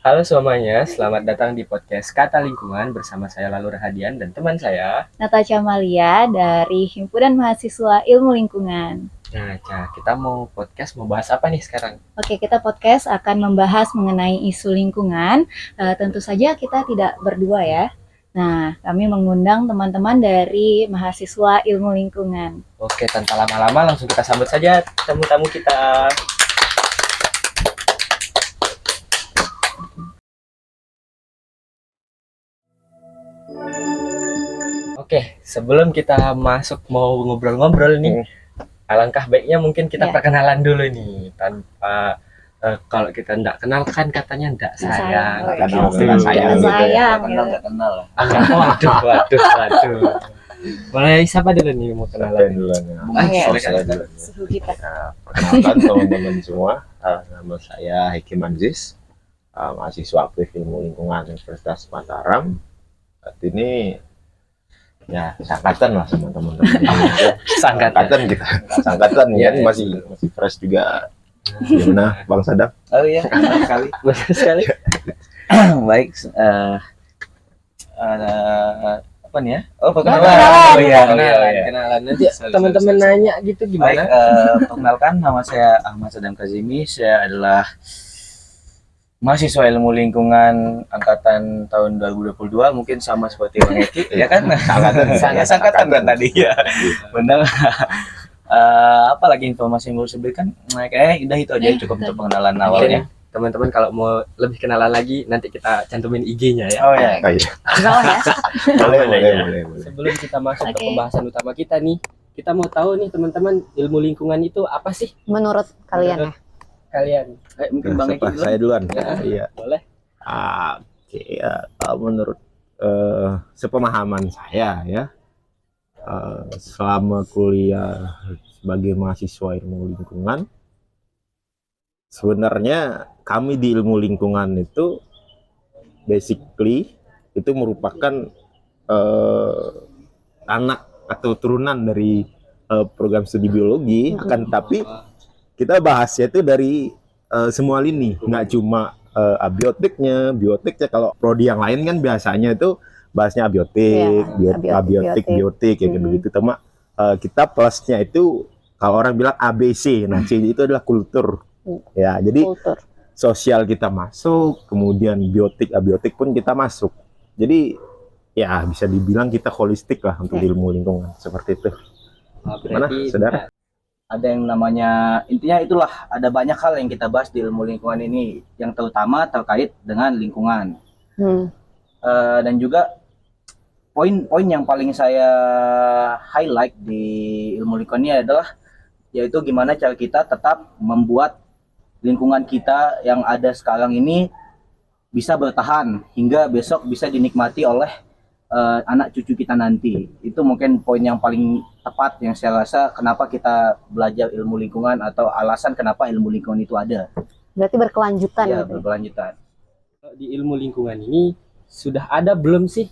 Halo semuanya, selamat datang di podcast Kata Lingkungan bersama saya Lalu Rahadian dan teman saya. Natasha Malia dari Himpunan Mahasiswa Ilmu Lingkungan. Nah, kita mau bahas apa nih sekarang? Oke, kita podcast akan membahas mengenai isu lingkungan. Tentu saja kita tidak berdua ya. Nah, kami mengundang teman-teman dari mahasiswa ilmu lingkungan. Oke, tanpa lama-lama langsung kita sambut saja tamu-tamu kita. Oke, sebelum kita masuk mau ngobrol-ngobrol nih, alangkah baiknya mungkin kita perkenalan dulu nih, tanpa kalau kita nggak kenal kan katanya nggak sayang. Sayang. Waduh. Mulai siapa dulu nih mau kenalan? Suhu kita. Perkenalkan teman-teman semua, nama saya Hakim Anzis, mahasiswa aktif ilmu lingkungan Universitas Mataram. Saat ini ya sangkatan lah sama teman-teman. Sangkatan kita, sangkatan ya masih fresh juga. Gimana Bang Sadam? Oh iya, benar sekali. Baik, apa nih ya? Oh, perkenalan. Kenalan. Nanti teman-teman nanya gitu Baik, gimana? perkenalkan nama saya Ahmad Sadam Kazimi. Saya adalah mahasiswa ilmu lingkungan angkatan tahun 2022, mungkin sama seperti Bang Eki, ya kan? Sangkatan kan tadi ya. Benar. Apalagi informasi yang baru saya berikan, kayaknya udah itu aja cukup untuk pengenalan awalnya. Teman-teman kalau mau lebih kenalan lagi nanti kita cantumin IG-nya ya. Oh ya. Boleh. Sebelum kita masuk ke pembahasan utama kita nih, kita mau tahu nih teman-teman, ilmu lingkungan itu apa sih Menurut kalian? kalian? Mungkin Bang Eki dulu. Saya duluan. Iya. Boleh. Oke, ya, menurut sepemahaman saya ya, selama kuliah sebagai mahasiswa ilmu lingkungan, sebenarnya kami di ilmu lingkungan itu basically itu merupakan anak atau turunan dari program studi biologi, akan tapi kita bahasnya itu dari semua lini, nggak cuma abiotiknya. Kalau prodi yang lain kan biasanya itu bahasnya abiotik, biotik kayak begitu. Cuma kita plusnya itu kalau orang bilang ABC, nah C itu adalah kultur. Ya, jadi sosial kita masuk, kemudian abiotik pun kita masuk. Jadi ya bisa dibilang kita holistik lah untuk ilmu lingkungan seperti itu. Gimana, saudara? Ada yang namanya, intinya itulah, ada banyak hal yang kita bahas di ilmu lingkungan ini, yang terutama terkait dengan lingkungan. Dan juga poin yang paling saya highlight di ilmu lingkungan ini adalah yaitu gimana cara kita tetap membuat lingkungan kita yang ada sekarang ini bisa bertahan hingga besok bisa dinikmati oleh anak cucu kita nanti. Itu mungkin poin yang paling tepat yang saya rasa kenapa kita belajar ilmu lingkungan, atau alasan kenapa ilmu lingkungan itu ada. Berarti berkelanjutan. Ya, berkelanjutan. Di ilmu lingkungan ini sudah ada belum sih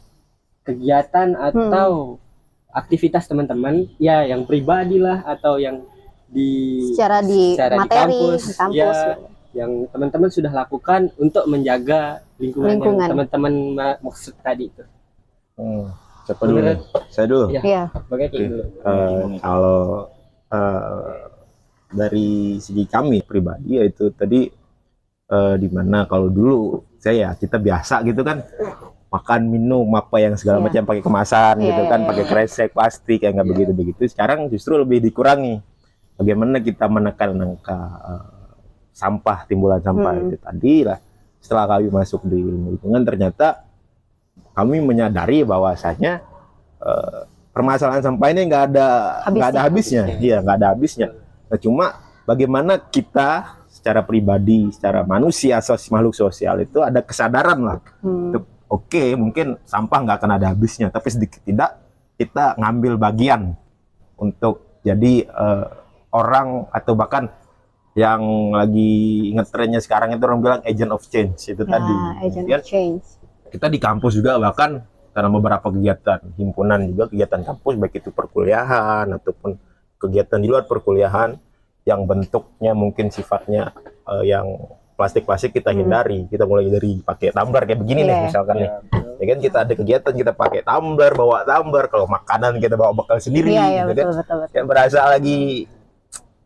kegiatan atau aktivitas teman-teman ya, yang pribadi lah atau yang secara di kampus ya, yang teman-teman sudah lakukan untuk menjaga lingkungan. Yang teman-teman maksud tadi itu. Siapa dulu? Saya dulu. Iya. Dulu. Kalau dari segi kami pribadi, yaitu tadi di mana kalau dulu kita biasa gitu kan, makan minum apa yang segala macam pakai kemasan gitu kan, pakai kresek plastik yang nggak begitu. Sekarang justru lebih dikurangi. Bagaimana kita menekan angka sampah, timbulan sampah itu tadi lah. Setelah kami masuk di ilmu lingkungan, ternyata kami menyadari bahwasanya permasalahan sampah ini nggak ada habisnya. Iya, nggak ada habisnya. Nah, cuma bagaimana kita secara pribadi, secara manusia, makhluk sosial itu ada kesadaran lah. Oke, mungkin sampah nggak akan ada habisnya, tapi sedikit tidak kita ngambil bagian untuk jadi orang, atau bahkan yang lagi ngetrennya sekarang itu orang bilang agent of change itu tadi. Agent of change. Kita di kampus juga bahkan karena beberapa kegiatan himpunan juga, kegiatan kampus baik itu perkuliahan ataupun kegiatan di luar perkuliahan yang bentuknya mungkin sifatnya yang plastik kita hindari. Kita mulai dari pakai tumbler kayak begini nih misalkan nih. Ya kan kita ada kegiatan kita pakai tumbler, bawa tumbler. Kalau makanan kita bawa bekal sendiri, gitu betul, kan. betul. Kayak berasa lagi,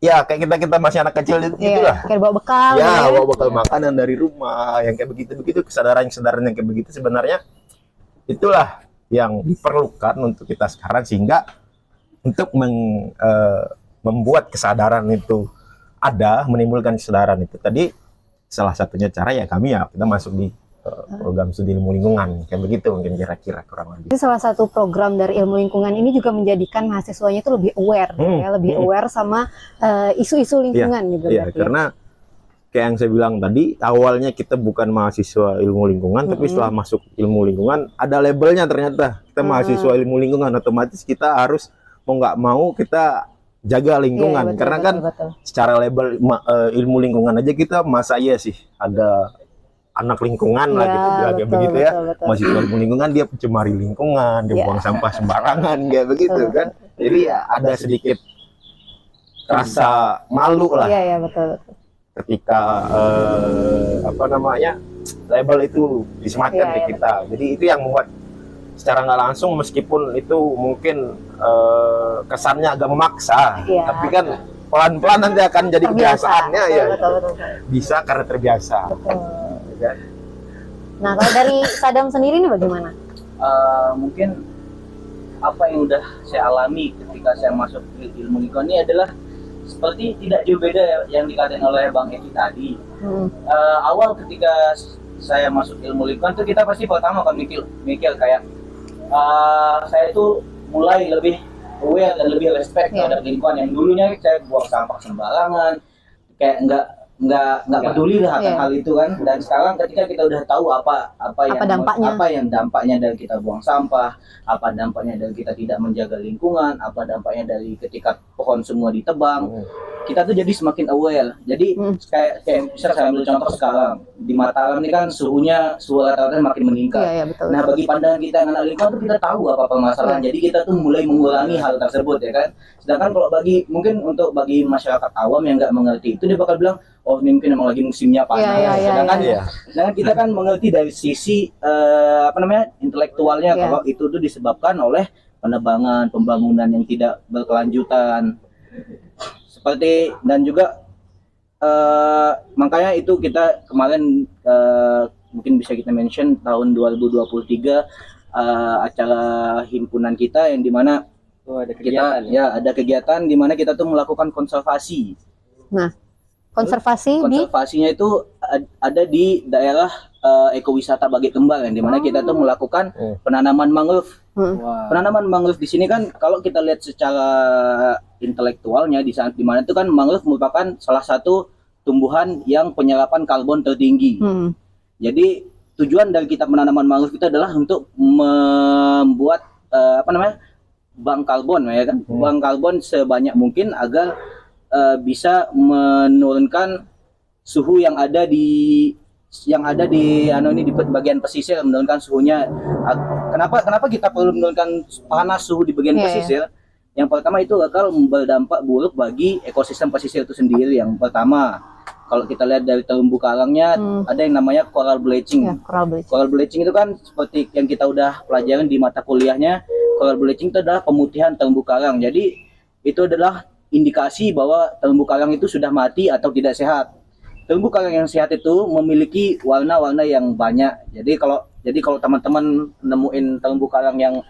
ya kayak kita masih anak kecil gitu lah. Kayak bawa bekal. Ya, bawa bekal makanan dari rumah, yang kayak begitu kesadaran yang kayak begitu sebenarnya itulah yang diperlukan untuk kita sekarang, sehingga untuk membuat kesadaran itu ada, menimbulkan kesadaran itu tadi salah satunya cara ya kita masuk di program studi ilmu lingkungan kayak begitu mungkin kira-kira kurang lebih. Jadi salah satu program dari ilmu lingkungan ini juga menjadikan mahasiswanya itu lebih aware, lebih aware sama isu-isu lingkungan gitu. Iya, karena kayak yang saya bilang tadi, awalnya kita bukan mahasiswa ilmu lingkungan, tapi setelah masuk ilmu lingkungan ada labelnya ternyata kita mahasiswa ilmu lingkungan, otomatis kita harus mau nggak mau kita jaga lingkungan, karena kan secara label ilmu lingkungan aja kita masa iya sih ada anak lingkungan lah gitu, kayak begitu ya. Mahasiswa ilmu lingkungan dia pencemari lingkungan, dia buang sampah sembarangan kayak begitu kan. Jadi ada sedikit rasa malu lah. Iya, betul. Ketika label itu disematkan ke kita. Jadi itu yang membuat secara nggak langsung, meskipun itu mungkin kesannya agak memaksa, tapi kan pelan-pelan nanti akan jadi kebiasaannya betul. Bisa karena terbiasa. Nah, kalau dari Sadam sendiri ini bagaimana? Mungkin apa yang udah saya alami ketika saya masuk ilmu lingkungan ini adalah seperti tidak jauh beda yang dikatakan oleh Bang Eki tadi. Awal ketika saya masuk ilmu lingkungan itu kita pasti pertama kan mikir kayak saya itu mulai lebih aware dan lebih respect terhadap lingkungan. Yang dulunya saya buang sampah sembarangan, kayak nggak peduli lah akan hal itu kan. Dan sekarang ketika kita udah tahu apa yang dampaknya dari kita buang sampah, apa dampaknya dari kita tidak menjaga lingkungan, apa dampaknya dari ketika pohon semua ditebang, kita tuh jadi semakin aware. Jadi kayak bisa saya ambil contoh sekarang di Mataram ini kan suhu rata-rata makin meningkat. Betul. Nah, bagi pandangan kita anak lingkungan tuh kita tahu apa permasalahan. Jadi kita tuh mulai mengurangi hal tersebut ya kan. Sedangkan kalau bagi masyarakat awam yang nggak mengerti itu, dia bakal bilang, oh ini mungkin emang lagi musimnya panas. Sedangkan kita kan mengerti dari sisi intelektualnya kalau itu tuh disebabkan oleh penebangan, pembangunan yang tidak berkelanjutan. Seperti dan juga makanya itu kita kemarin mungkin bisa kita mention tahun 2023 acara himpunan kita yang dimana ada kegiatan di mana kita tuh melakukan konservasi. Nah, konservasinya itu ada di daerah ekowisata Bagi Kembar yang dimana kita tuh melakukan penanaman mangrove. Penanaman mangrove di sini kan kalau kita lihat secara intelektualnya di saat dimana itu kan mangrove merupakan salah satu tumbuhan yang penyerapan karbon tertinggi. Jadi tujuan dari kita penanaman mangrove itu adalah untuk membuat bank karbon ya kan, bank karbon sebanyak mungkin agar bisa menurunkan suhu yang ada di bagian pesisir, menurunkan suhunya. Kenapa kita perlu menurunkan panas suhu di bagian pesisir? Yang pertama itu bakal berdampak buruk bagi ekosistem pesisir itu sendiri. Yang pertama, kalau kita lihat dari terumbu karangnya ada yang namanya coral bleaching. Coral bleaching itu kan seperti yang kita udah pelajarin di mata kuliahnya, coral bleaching itu adalah pemutihan terumbu karang. Jadi itu adalah indikasi bahwa terumbu karang itu sudah mati atau tidak sehat. Terumbu karang yang sehat itu memiliki warna-warna yang banyak. Jadi kalau teman-teman nemuin terumbu karang yang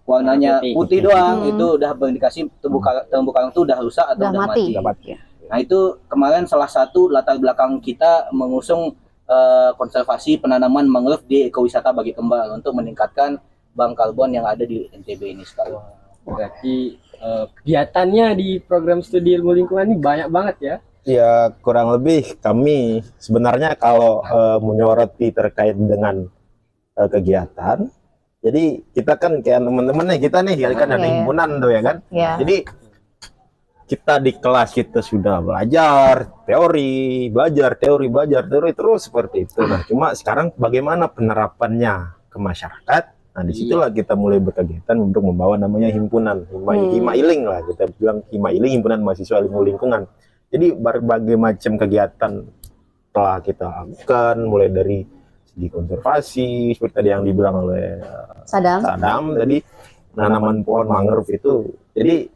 warnanya putih doang, itu udah berindikasi terumbu karang itu udah rusak atau udah mati. Nah, itu kemarin salah satu latar belakang kita mengusung konservasi penanaman mangrove di ekowisata Bagi Kembar untuk meningkatkan bank karbon yang ada di NTB ini sekarang. Berarti kegiatannya di program studi ilmu lingkungan ini banyak banget ya? Ya, kurang lebih kami sebenarnya kalau menyoroti terkait dengan kegiatan, jadi kita kan kayak teman-teman kita nih kan ada himpunan tuh ya kan. Jadi kita di kelas kita sudah belajar teori terus seperti itu. Nah, cuma sekarang bagaimana penerapannya ke masyarakat? Nah, disitulah kita mulai berkegiatan untuk membawa namanya himpunan, Himailing lah, kita bilang Himailing, himpunan mahasiswa ilmu lingkungan. Jadi berbagai macam kegiatan telah kita lakukan, mulai dari segi konservasi seperti tadi yang dibilang oleh Sadam tadi, penanaman pohon mangrove itu. Jadi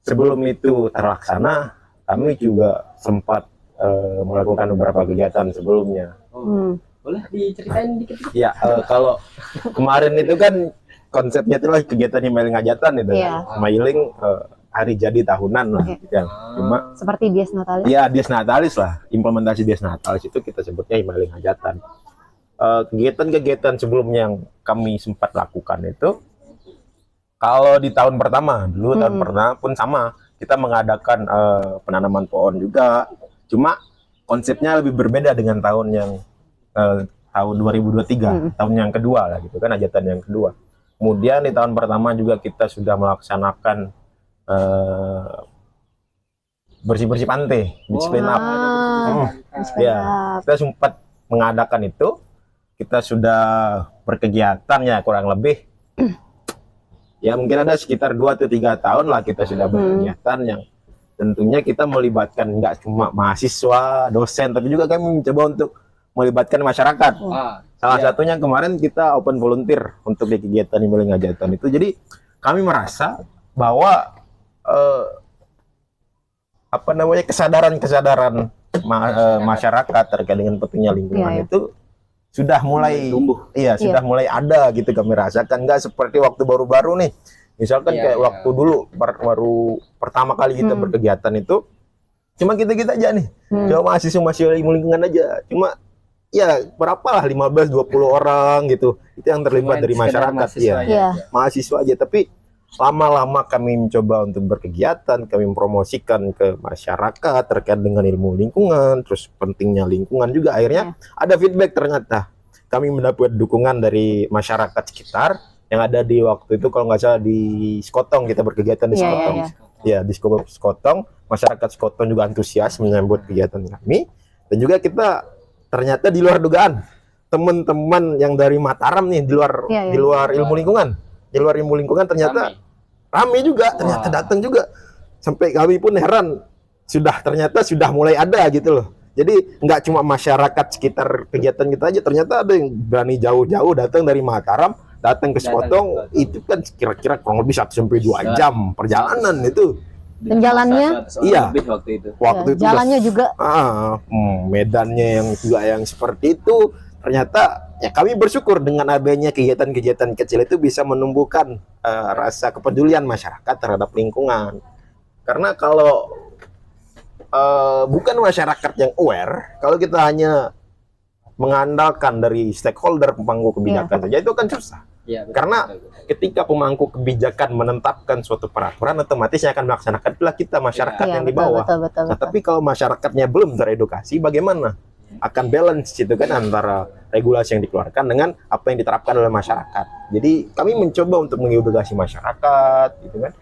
sebelum itu terlaksana, kami juga sempat melakukan beberapa kegiatan sebelumnya. Boleh diceritain dikit? Ya, kalau kemarin itu kan konsepnya itu lah kegiatan Himaling Hajatan itu, Iya. Himaling hari jadi tahunan lah, gitu kan. Cuma Seperti Dies Natalis. ya Dies Natalis lah, implementasi Dies Natalis itu kita sebutnya Himaling Hajatan. Kegiatan-kegiatan sebelumnya yang kami sempat lakukan itu, kalau di tahun pertama, dulu tahun pertama pun sama, kita mengadakan penanaman pohon juga. Cuma konsepnya lebih berbeda dengan tahun yang tahun 2023, tahun yang kedua lah gitu kan, hajatan yang kedua. Kemudian di tahun pertama juga kita sudah melaksanakan bersih-bersih pantai, beach clean up. Ya, kita sempat mengadakan itu. Kita sudah berkegiatan ya kurang lebih ya mungkin ada sekitar 2 atau 3 tahun lah kita sudah berkegiatan yang tentunya kita melibatkan nggak cuma mahasiswa, dosen, tapi juga kami mencoba untuk melibatkan masyarakat. Salah satunya kemarin kita open volunteer untuk di kegiatan Himaling Hajatan itu. Jadi kami merasa bahwa kesadaran masyarakat terkait dengan pentingnya lingkungan itu sudah mulai tumbuh. Iya, sudah mulai ada gitu kami rasakan. Nggak seperti waktu baru-baru nih. Misalkan kayak waktu dulu baru pertama kali kita berkegiatan itu cuma kita aja nih. Cuma mahasiswa ilmu lingkungan aja. Cuma ya berapa lah 15-20 orang gitu. Itu yang terlibat dari masyarakat ya. Mahasiswa aja, tapi lama-lama kami mencoba untuk berkegiatan, kami mempromosikan ke masyarakat terkait dengan ilmu lingkungan, terus pentingnya lingkungan juga. Akhirnya ada feedback, ternyata kami mendapat dukungan dari masyarakat sekitar yang ada di waktu itu, kalau nggak salah di Sekotong, kita berkegiatan di Sekotong. Ya, di Sekotong, masyarakat Sekotong juga antusias menyambut kegiatan kami. Dan juga kita ternyata di luar dugaan, teman-teman yang dari Mataram nih, di luar ilmu lingkungan. Di luar ilmu lingkungan ternyata rame juga, ternyata datang juga. Sampai kami pun heran, ternyata sudah mulai ada gitu loh. Jadi nggak cuma masyarakat sekitar kegiatan kita aja, ternyata ada yang berani jauh-jauh datang dari Mataram, datang ke Sekotong. Itu kan kira-kira kurang lebih 1-2 jam perjalanan itu. Dan jalannya waktu itu jalannya juga medannya yang juga yang seperti itu. Ternyata ya kami bersyukur dengan adanya kegiatan-kegiatan kecil itu bisa menumbuhkan rasa kepedulian masyarakat terhadap lingkungan. Karena kalau bukan masyarakat yang aware, kalau kita hanya mengandalkan dari stakeholder pemangku kebijakan saja, itu kan susah. Karena ketika pemangku kebijakan menetapkan suatu peraturan, otomatis yang akan melaksanakan itulah kita, masyarakat yang di bawah. Nah, tapi kalau masyarakatnya belum teredukasi, bagaimana? Akan balance itu kan antara regulasi yang dikeluarkan dengan apa yang diterapkan oleh masyarakat. Jadi kami mencoba untuk mengedukasi masyarakat, gitu kan.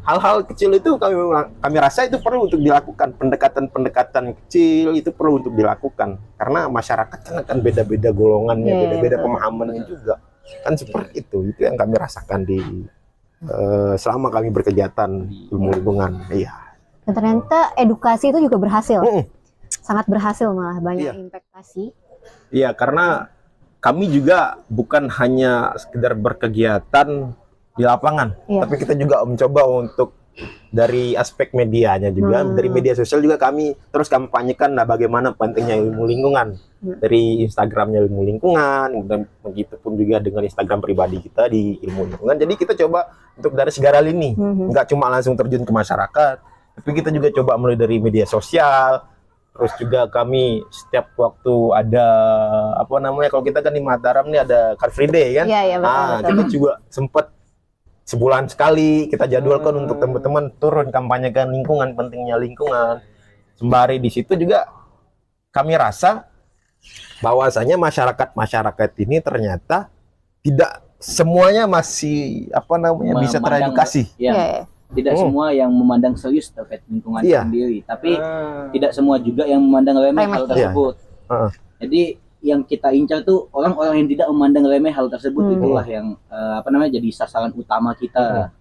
Hal-hal kecil itu kami rasa itu perlu untuk dilakukan, pendekatan-pendekatan kecil itu perlu untuk dilakukan karena masyarakat kan akan beda-beda golongannya, beda-beda pemahamannya juga. Kan seperti itu yang kami rasakan di selama kami berkegiatan ilmu lingkungan. Iya. Dan ternyata edukasi itu juga berhasil. Sangat berhasil, malah banyak implementasi. Iya, karena kami juga bukan hanya sekedar berkegiatan di lapangan, tapi kita juga mencoba untuk dari aspek medianya juga, dari media sosial juga kami terus kampanyekan bagaimana pentingnya ilmu lingkungan dari Instagramnya ilmu lingkungan, dan begitu pun juga dengan Instagram pribadi kita di ilmu lingkungan. Jadi kita coba untuk dari segala lini, nggak cuma langsung terjun ke masyarakat, tapi kita juga coba mulai dari media sosial. Terus juga kami setiap waktu ada kalau kita kan di Mataram nih ada Car Free Day kan, betul. Kita juga sempat sebulan sekali kita jadwalkan untuk teman-teman turun kampanyekan lingkungan, pentingnya lingkungan. Sembari di situ juga kami rasa bahwasanya masyarakat ini ternyata tidak semuanya masih bisa teredukasi. Tidak semua yang memandang serius terkait lingkungan sendiri, tapi tidak semua juga yang memandang remeh hal tersebut. Jadi yang kita incar tuh orang-orang yang tidak memandang remeh hal tersebut, itulah yang jadi sasaran utama kita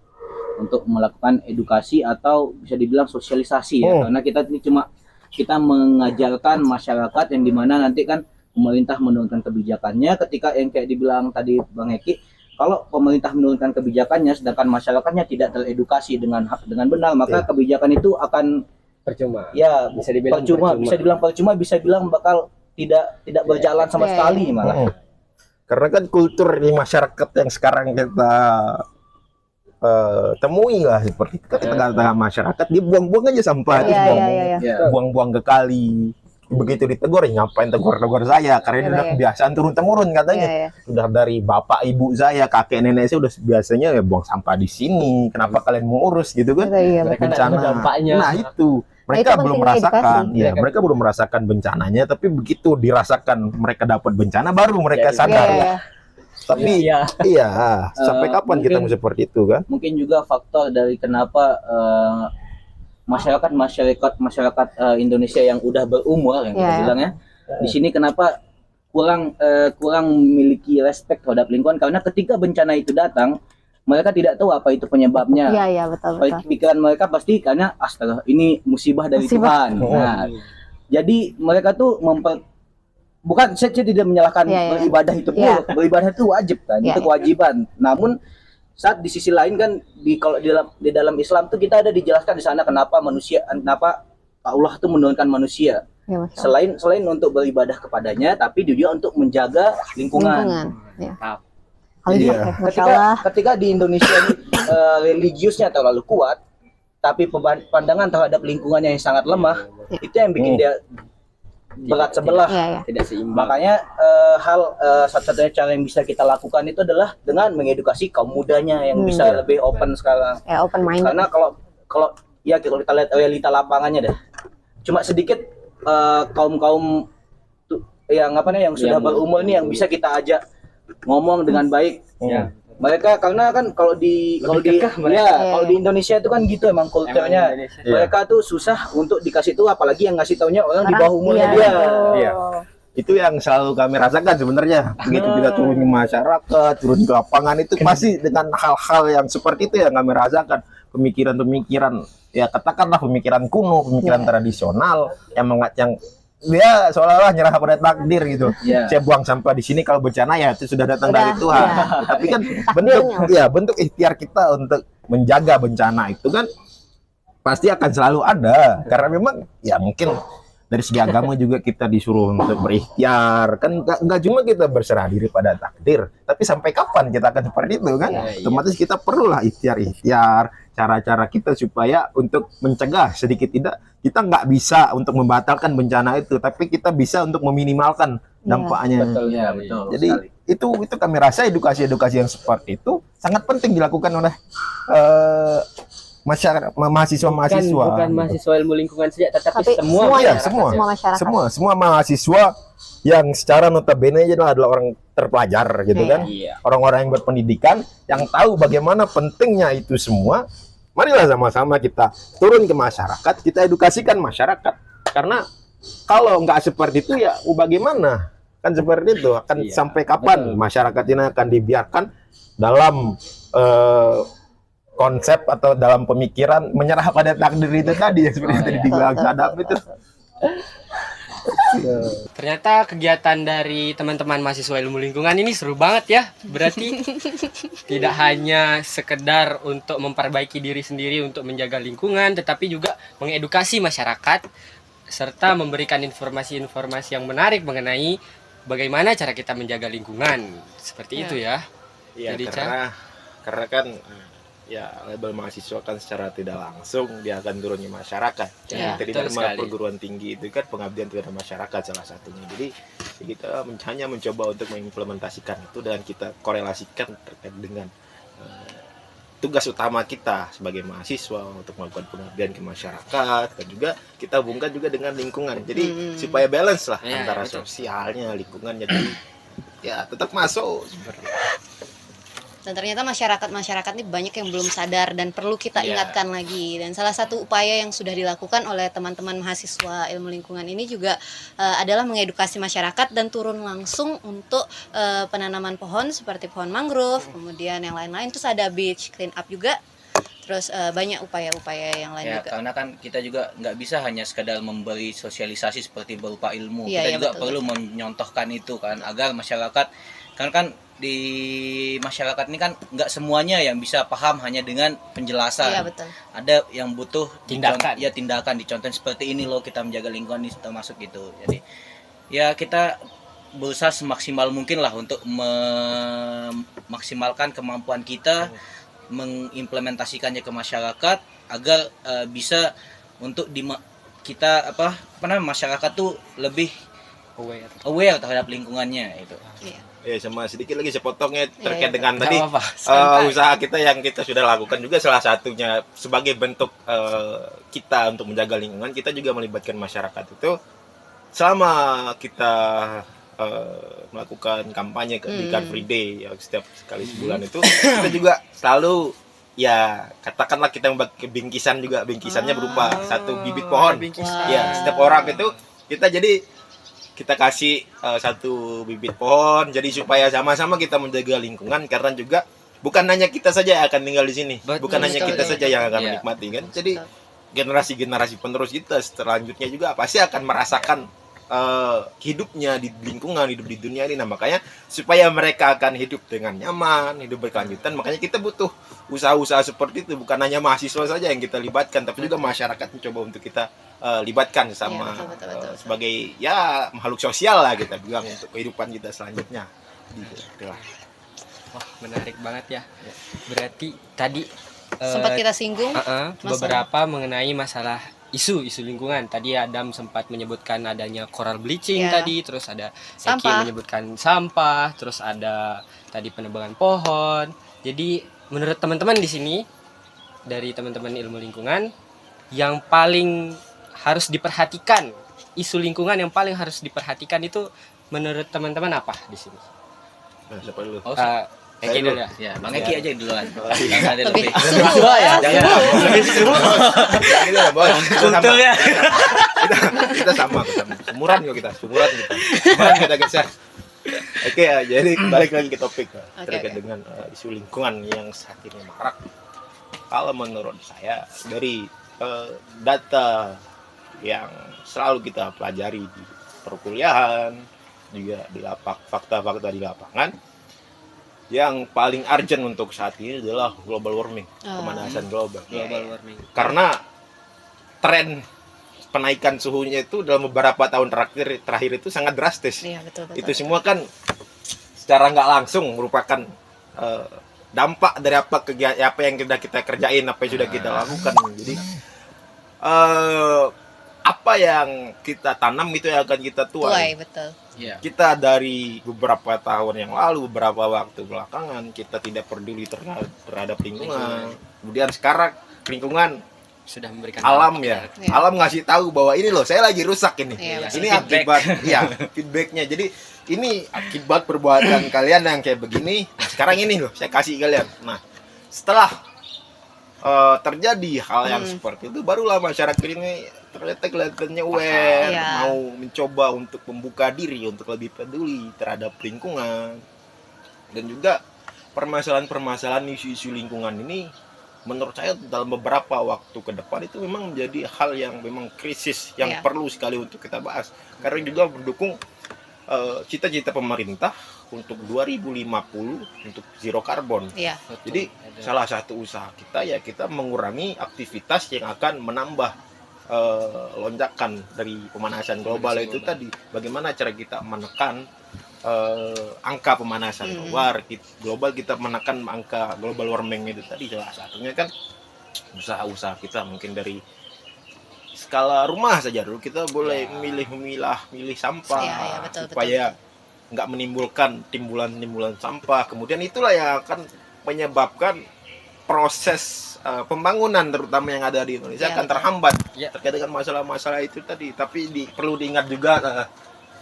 untuk melakukan edukasi atau bisa dibilang sosialisasi ya. Karena kita ini cuma kita mengajarkan masyarakat yang dimana nanti kan pemerintah menurunkan kebijakannya ketika yang kayak dibilang tadi Bang Eki, kalau pemerintah menurunkan kebijakannya sedangkan masyarakatnya tidak teredukasi dengan benar, maka kebijakan itu akan percuma. Ya, Bisa dibilang percuma, bisa dibilang percuma, bisa bilang bakal tidak berjalan sama sekali malah. Karena kan kultur di masyarakat yang sekarang kita temui lah seperti itu, tengah-tengah masyarakat dia buang-buang aja sampah, terus buang-buang ke kali. Begitu ditegur, ya ngapain tegur-tegur saya, karena ini udah kebiasaan turun-temurun katanya. Sudah dari bapak ibu saya, kakek nenek saya udah biasanya ya buang sampah di sini. Kenapa kalian mau urus gitu kan? Bencana. Nah itu mereka belum merasakan, ya mereka belum merasakan bencananya, tapi begitu dirasakan mereka dapat bencana baru mereka sadar. Tapi sampai kapan kita mau seperti itu kan? Mungkin juga faktor dari kenapa masyarakat Indonesia yang udah berumur yang kita bilang ya, di sini kenapa kurang memiliki respect terhadap lingkungan, karena ketika bencana itu datang mereka tidak tahu apa itu penyebabnya. Betul. Pikiran mereka pasti karena astaga ini musibah dari Tuhan. Nah, jadi mereka tuh bukan saya tidak menyalahkan beribadah itu pun, beribadah itu wajib kan, itu kewajiban. Namun saat di sisi lain kan kalau di dalam Islam tuh kita ada dijelaskan di sana kenapa Allah tuh menurunkan manusia. Selain untuk beribadah kepadanya, tapi juga untuk menjaga lingkungan. Ketika di Indonesia ini religiusnya terlalu kuat, tapi pandangan terhadap lingkungannya yang sangat lemah, itu yang bikin dia berat sebelah, tidak seimbang. Makanya satu-satunya cara yang bisa kita lakukan itu adalah dengan mengedukasi kaum mudanya yang bisa lebih open sekarang. Open minded. Karena kalau kita lihat realita lapangannya deh, cuma sedikit kaum yang sudah berumur nih yang bisa kita ajak ngomong dengan baik. Mereka karena kan kalau di Indonesia itu kan gitu emang kulturnya. Mereka tuh susah untuk dikasih tahu, apalagi yang ngasih taunya orang di bawah umurnya dia. Itu yang selalu kami rasakan sebenarnya. Begitu kita turun ke masyarakat, turun ke lapangan, itu pasti dengan hal-hal yang seperti itu yang kami rasakan. Pemikiran-pemikiran, ya katakanlah pemikiran kuno, pemikiran tradisional yang dia seolah-olah nyerah pada takdir gitu. Saya buang sampah di sini, kalau bencana ya itu sudah datang dari Tuhan. Tapi kan bentuk ikhtiar kita untuk menjaga bencana itu kan pasti akan selalu ada. Karena memang ya mungkin dari segi agama juga kita disuruh untuk berikhtiar. Kan enggak cuma kita berserah diri pada takdir, tapi sampai kapan kita akan seperti itu kan? Otomatis kita perlulah ikhtiar, cara-cara kita supaya untuk mencegah sedikit tidak. Kita nggak bisa untuk membatalkan bencana itu, tapi kita bisa untuk meminimalkan dampaknya. Betul. Jadi itu kami rasa edukasi yang seperti itu sangat penting dilakukan oleh masyarakat, mahasiswa-mahasiswa. Bukan mahasiswa ilmu lingkungan saja, tetapi semua mahasiswa yang secara notabene adalah orang terpelajar gitu kan, orang-orang yang berpendidikan yang tahu bagaimana pentingnya itu semua. Marilah sama-sama kita turun ke masyarakat, kita edukasikan masyarakat. Karena kalau nggak seperti itu ya bagaimana? Kan seperti itu, akan sampai kapan masyarakat ini akan dibiarkan dalam konsep atau dalam pemikiran menyerah pada takdir itu tadi, yang seperti tadi dibilang Sadap itu. Ternyata kegiatan dari teman-teman mahasiswa ilmu lingkungan ini seru banget ya. Berarti tidak hanya sekedar untuk memperbaiki diri sendiri untuk menjaga lingkungan, tetapi juga mengedukasi masyarakat serta memberikan informasi-informasi yang menarik mengenai bagaimana cara kita menjaga lingkungan. Seperti itu ya. Iya, karena kan ya label mahasiswa kan secara tidak langsung dia akan turun ke masyarakat. Jadi dari perguruan tinggi itu kan pengabdian terhadap masyarakat salah satunya. Jadi kita hanya mencoba untuk mengimplementasikan itu dan kita korelasikan terkait dengan tugas utama kita sebagai mahasiswa untuk melakukan pengabdian ke masyarakat, dan juga kita hubungkan juga dengan lingkungan. Jadi supaya balance lah antara sosialnya, lingkungannya. Jadi ya tetap masuk seperti itu. Dan ternyata masyarakat ini banyak yang belum sadar dan perlu kita ingatkan lagi. Dan salah satu upaya yang sudah dilakukan oleh teman-teman mahasiswa ilmu lingkungan ini juga adalah mengedukasi masyarakat dan turun langsung untuk penanaman pohon seperti pohon mangrove, kemudian yang lain-lain. Terus ada beach clean up juga. Terus banyak upaya-upaya yang lain Ya, juga. karena kan kita juga nggak bisa hanya sekadar memberi sosialisasi seperti berupa ilmu. Iya, Kita iya, juga betul, perlu menyontohkan itu kan, agar masyarakat, kan di masyarakat ini kan nggak semuanya yang bisa paham hanya dengan penjelasan. Iya, betul. Ada yang butuh Tindakan. tindakan dicontohin seperti ini loh, kita menjaga lingkungan ini termasuk gitu. Jadi ya kita berusaha semaksimal mungkin lah untuk memaksimalkan kemampuan kita mengimplementasikannya ke masyarakat agar bisa untuk kita masyarakat tuh lebih aware terhadap lingkungannya itu. Ya, sama sedikit lagi saya potongnya terkait iya. dengan Nggak tadi apa-apa, santai. usaha kita yang kita sudah lakukan juga, salah satunya sebagai bentuk kita untuk menjaga lingkungan, kita juga melibatkan masyarakat itu selama kita melakukan kampanye di Car Free Day ya, setiap sekali sebulan itu kita juga selalu ya katakanlah kita membuat bingkisan juga, bingkisannya berupa satu bibit pohon. Ya, setiap orang itu kita kasih satu bibit pohon, jadi supaya sama-sama kita menjaga lingkungan, karena juga bukan hanya kita saja yang akan tinggal di sini, bukan hanya kita saja yang akan menikmati kan. Jadi generasi-generasi penerus kita selanjutnya juga pasti akan merasakan hidupnya di lingkungan, hidup di dunia ini. Nah, makanya supaya mereka akan hidup dengan nyaman, hidup berkelanjutan, makanya kita butuh usaha-usaha seperti itu. Bukan hanya mahasiswa saja yang kita libatkan, tapi juga masyarakat mencoba untuk kita libatkan sama betul. sebagai ya makhluk sosial lah kita bilang untuk kehidupan kita selanjutnya. Gitu lah. Wah, menarik banget ya. Berarti tadi Sempat kita singgung beberapa mengenai masalah isu lingkungan. Tadi Adam sempat menyebutkan adanya coral bleaching Ya. tadi, terus ada Eki Sampah. menyebutkan sampah, terus ada tadi penebangan pohon. Jadi menurut teman-teman di sini, dari teman-teman ilmu lingkungan, yang paling harus diperhatikan, isu lingkungan yang paling harus diperhatikan itu menurut teman-teman apa di sini? Nah, siapa dulu? Eki dulu ya. Ya, Bang Eki aja duluan. Lebih Jangan lebih suruh. Kita lah, Bos. Kulturnya. Kita sama. Sumuran kita. Sumuran kita guys ya. Oke, jadi balik lagi ke topik terkait dengan isu lingkungan yang saat ini marak. Kalau menurut saya dari data yang selalu kita pelajari di perkuliahan, juga di fakta-fakta di lapangan, yang paling urgent untuk saat ini adalah global warming, pemanasan global. Global warming. Karena tren penaikan suhunya itu dalam beberapa tahun terakhir itu sangat drastis. Iya, betul. Itu semua kan secara nggak langsung merupakan dampak dari apa yang kita kerjain, apa yang sudah kita lakukan. Jadi apa yang kita tanam itu yang akan kita tuai. Betul. Iya. Kita dari beberapa tahun yang lalu, beberapa waktu belakangan kita tidak peduli terhadap lingkungan. Kemudian sekarang lingkungan Sudah memberikan alam dampak ya. Alam ngasih tahu bahwa ini loh, saya lagi rusak ini. Iya, Ini akibat feedbacknya. Jadi ini akibat perbuatan kalian yang kayak begini. Nah, sekarang ini loh saya kasih kalian. Nah, setelah terjadi hal yang seperti itu, barulah masyarakat ini ternyata kelihatannya aware, mau mencoba untuk membuka diri, untuk lebih peduli terhadap lingkungan. Dan juga permasalahan-permasalahan isu-isu lingkungan ini menurut saya dalam beberapa waktu ke depan itu memang menjadi hal yang memang krisis yang perlu sekali untuk kita bahas, karena juga mendukung cita-cita pemerintah untuk 2050 untuk zero karbon. Jadi salah satu usaha kita ya kita mengurangi aktivitas yang akan menambah lonjakan dari pemanasan global itu tadi. Bagaimana cara kita menekan angka pemanasan global, kita menekan angka global warming itu tadi. Salah satunya kan usaha-usaha kita mungkin dari skala rumah saja dulu, kita boleh milih sampah supaya nggak menimbulkan timbulan sampah. Kemudian itulah yang akan menyebabkan proses pembangunan terutama yang ada di Indonesia akan terhambat terkait dengan masalah-masalah itu tadi. Tapi perlu diingat juga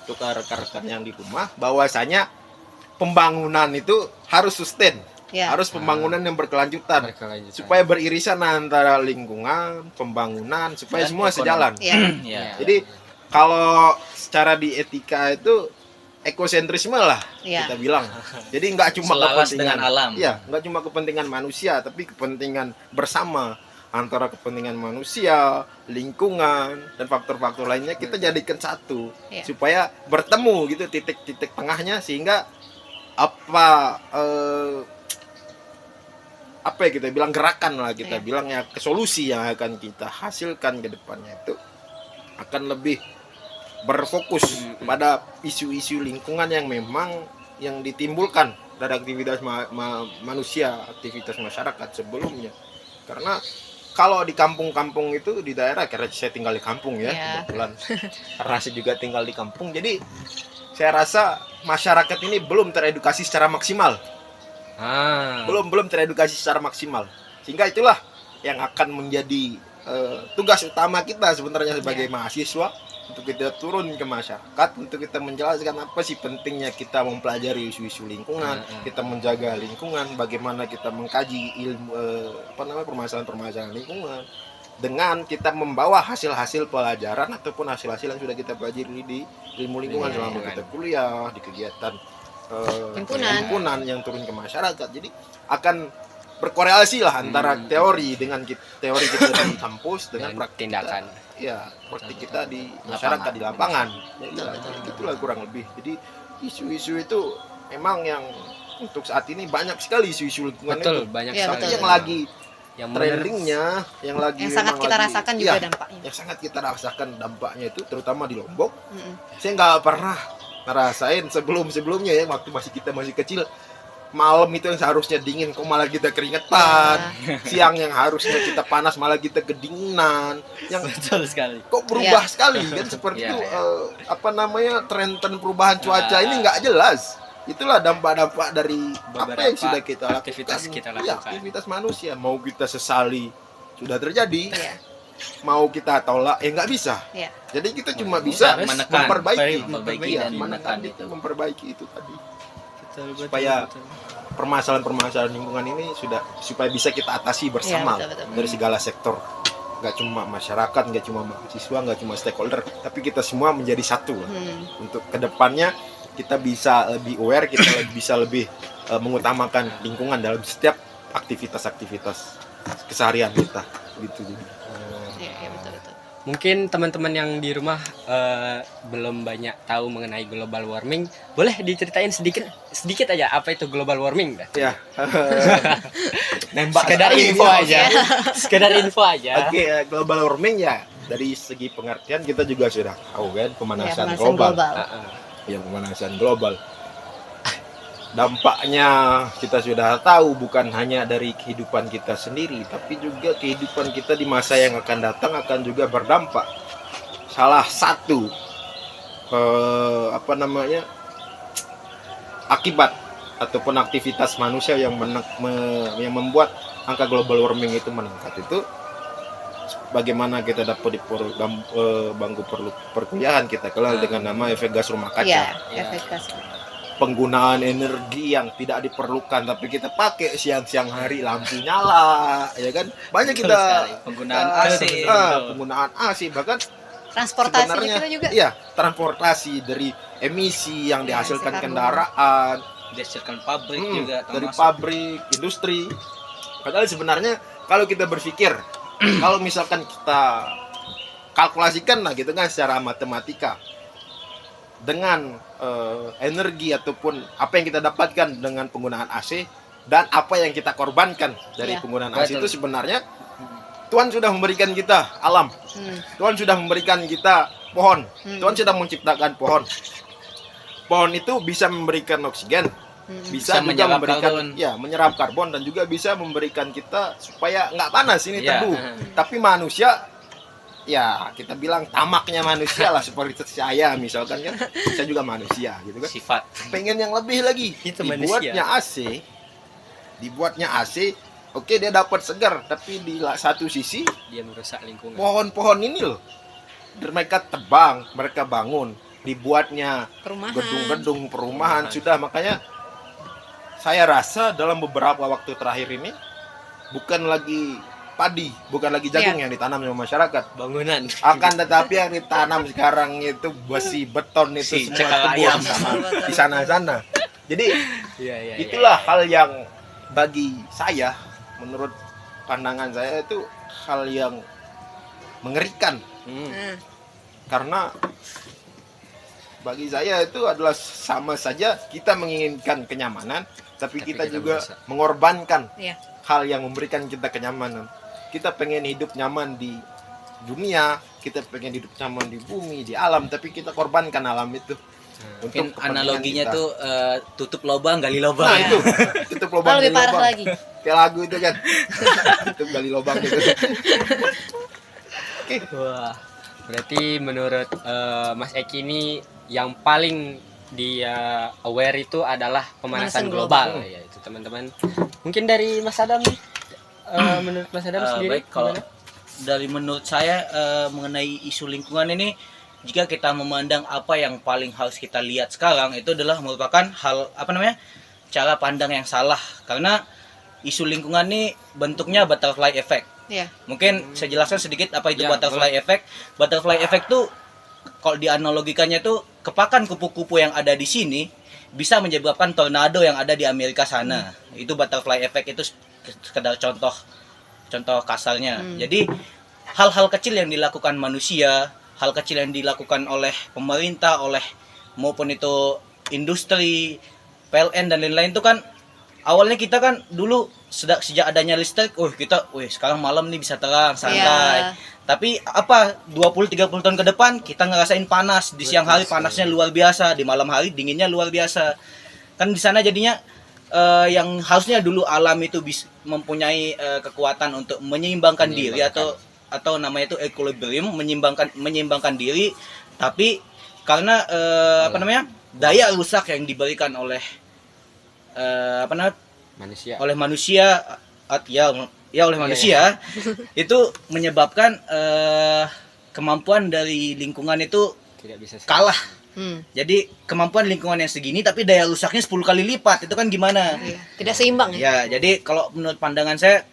untuk rekan-rekan yang di rumah, bahwasanya pembangunan itu harus sustain, harus pembangunan yang berkelanjutan, supaya beririsan antara lingkungan, pembangunan, supaya semua sejalan. Jadi kalau secara di etika itu ekosentrisme lah Iya. kita bilang. Jadi nggak cuma Selaras kepentingan dengan alam. Iya, nggak cuma kepentingan manusia, tapi kepentingan bersama antara kepentingan manusia, lingkungan, dan faktor-faktor lainnya kita jadikan satu Iya. supaya bertemu gitu titik-titik tengahnya sehingga apa apa ya kita bilang gerakan lah kita Iya. bilang ya solusi yang akan kita hasilkan ke depannya itu akan lebih berfokus pada isu-isu lingkungan yang memang yang ditimbulkan dari aktivitas manusia, aktivitas masyarakat sebelumnya. Karena kalau di kampung-kampung itu di daerah, karena saya tinggal di kampung ya, Iya. kebetulan karena saya juga tinggal di kampung, jadi saya rasa masyarakat ini belum teredukasi secara maksimal, belum teredukasi secara maksimal, sehingga itulah yang akan menjadi tugas utama kita sebenarnya sebagai mahasiswa, untuk kita turun ke masyarakat, untuk kita menjelaskan apa sih pentingnya kita mempelajari isu-isu lingkungan, kita menjaga lingkungan, bagaimana kita mengkaji ilmu permasalahan-permasalahan lingkungan, dengan kita membawa hasil-hasil pelajaran ataupun hasil-hasil yang sudah kita pelajari di ilmu lingkungan selama kita kuliah, di kegiatan himpunan yang turun ke masyarakat. Jadi akan berkorelasi lah antara teori teori kita di kampus dengan praktik tindakan. praktik kita di masyarakat di lapangan. Itulah kurang lebih. Jadi isu-isu itu memang yang untuk saat ini banyak sekali isu-isu lingkungan Betul, itu. banyak Iya, sekali. betul. Yang lagi yang trendingnya, yang lagi Yang sangat memang kita lagi- rasakan iya, juga dampaknya. yang sangat kita rasakan dampaknya itu terutama di Lombok. Mm-mm. Saya nggak pernah ngerasain sebelumnya ya, waktu kita masih kecil, malam itu yang seharusnya dingin kok malah kita keringetan, siang yang harusnya kita panas malah kita kedinginan, yang betul sekali. kok berubah sekali kan seperti Iya, itu. iya. Tren perubahan cuaca ini nggak jelas. Itulah dampak-dampak dari apa Beberapa yang sudah kita lakukan. aktivitas kita Iya, lakukan. aktivitas manusia. Mau kita sesali sudah terjadi, Iya. mau kita tolak nggak bisa. Iya. Jadi kita cuma bisa Harus memperbaiki dan menekan itu. itu, memperbaiki itu tadi. Betul, Supaya permasalahan-permasalahan lingkungan ini supaya bisa kita atasi bersama Iya, betul. dari segala sektor. Nggak cuma masyarakat, nggak cuma mahasiswa, nggak cuma stakeholder, tapi kita semua menjadi satu lah. Untuk kedepannya kita bisa lebih aware, kita bisa lebih mengutamakan lingkungan dalam setiap aktivitas keseharian kita gitu. Iya, betul. Mungkin teman-teman yang di rumah belum banyak tahu mengenai global warming, boleh diceritain sedikit aja apa itu global warming dah? Ya. Nembak Sekedar sekali info ini. aja. Sekedar info aja. Oke, global warming ya dari segi pengertian kita juga sudah tahu kan pemanasan Iya, global. global. Yang pemanasan global. Dampaknya kita sudah tahu bukan hanya dari kehidupan kita sendiri, tapi juga kehidupan kita di masa yang akan datang akan juga berdampak. Salah satu akibat ataupun aktivitas manusia yang membuat angka global warming itu meningkat itu bagaimana kita dapat di bangku perkuliahan kita kenal dengan nama efek gas rumah kaca. Iya, efek gas. Penggunaan energi yang tidak diperlukan tapi kita pakai siang-siang hari, lampu nyala ya kan, banyak Betul kita sekali. Penggunaan AC. penggunaan AC, bahkan Transportasi sebenarnya kita juga. iya, transportasi dari emisi yang Iya, dihasilkan emisi karbon. kendaraan Dihasilkan pabrik juga dari termasuk. pabrik, industri. Padahal sebenarnya kalau kita berpikir kalau misalkan kita kalkulasikan lah gitu kan secara matematika dengan energi ataupun apa yang kita dapatkan dengan penggunaan AC dan apa yang kita korbankan dari Iya. penggunaan AC Betul. itu sebenarnya Tuhan sudah memberikan kita alam, Tuhan sudah memberikan kita pohon, Tuhan sudah menciptakan pohon. Pohon itu bisa memberikan oksigen, bisa juga menyerap memberikan karbon. menyerap karbon dan juga bisa memberikan kita supaya nggak panas ini Iya. teduh. Tapi manusia ya kita bilang tamaknya manusia lah seperti saya misalkan kan, saya juga manusia gitu kan. Sifat. Pengen yang lebih lagi. Itu Dibuatnya AC, oke dia dapat segar, tapi di satu sisi Dia merusak lingkungan. pohon-pohon ini loh mereka tebang, mereka bangun, dibuatnya Perumahan. gedung-gedung perumahan sudah. Makanya saya rasa dalam beberapa waktu terakhir ini bukan lagi padi, bukan lagi jagung yang ditanam sama masyarakat. Bangunan. Akan tetapi yang ditanam sekarang itu besi, beton itu Si semua cekal kebun ayam. di sana-sana. Jadi Iya. itulah hal yang bagi saya, menurut pandangan saya itu hal yang mengerikan. Karena bagi saya itu adalah sama saja kita menginginkan kenyamanan, tapi kita juga mengorbankan Iya. hal yang memberikan kita kenyamanan. Kita pengen hidup nyaman di dunia, kita pengen hidup nyaman di bumi, di alam, tapi kita korbankan alam itu. Mungkin kepentingan analoginya kita. tuh tutup lubang gali lubang. Nah itu, tutup lubang, lebih gali parah lubang. lagi. Kayak lagu itu kan. Tutup gali lubang gitu. Wah, berarti menurut Mas Eki ini yang paling dia aware itu adalah pemanasan Pemanasan global. global. Ya, itu teman-teman. Mungkin dari Mas Adam nih, menurut Mas Adam sendiri Baik, kalau gimana? dari menurut saya mengenai isu lingkungan ini, jika kita memandang apa yang paling harus kita lihat sekarang, itu adalah merupakan hal cara pandang yang salah, karena isu lingkungan ini bentuknya butterfly effect. Iya. Mungkin saya jelaskan sedikit apa itu Ya, butterfly effect. Butterfly effect tuh kalau dianalogikannya tuh kepakan kupu-kupu yang ada di sini bisa menyebabkan tornado yang ada di Amerika sana. Itu butterfly effect, itu sekedar contoh kasarnya. Jadi hal-hal kecil yang dilakukan manusia, hal kecil yang dilakukan oleh pemerintah, maupun itu industri, PLN dan lain-lain itu kan awalnya kita kan dulu sejak adanya listrik, sekarang malam nih bisa terang, santai. Iya. Tapi 20-30 tahun ke depan kita ngerasain panas, di siang hari panasnya luar biasa, di malam hari dinginnya luar biasa. Kan di sana jadinya yang harusnya dulu alam itu mempunyai kekuatan untuk menyeimbangkan diri atau namanya itu equilibrium, menyeimbangkan diri, tapi karena daya rusak yang diberikan oleh Manusia. oleh manusia oleh manusia itu menyebabkan kemampuan dari lingkungan itu Tidak bisa kalah. Hmm. Jadi kemampuan lingkungan yang segini tapi daya rusaknya 10 kali lipat, itu kan gimana? Iya. Tidak seimbang ya. Ya, jadi kalau menurut pandangan saya,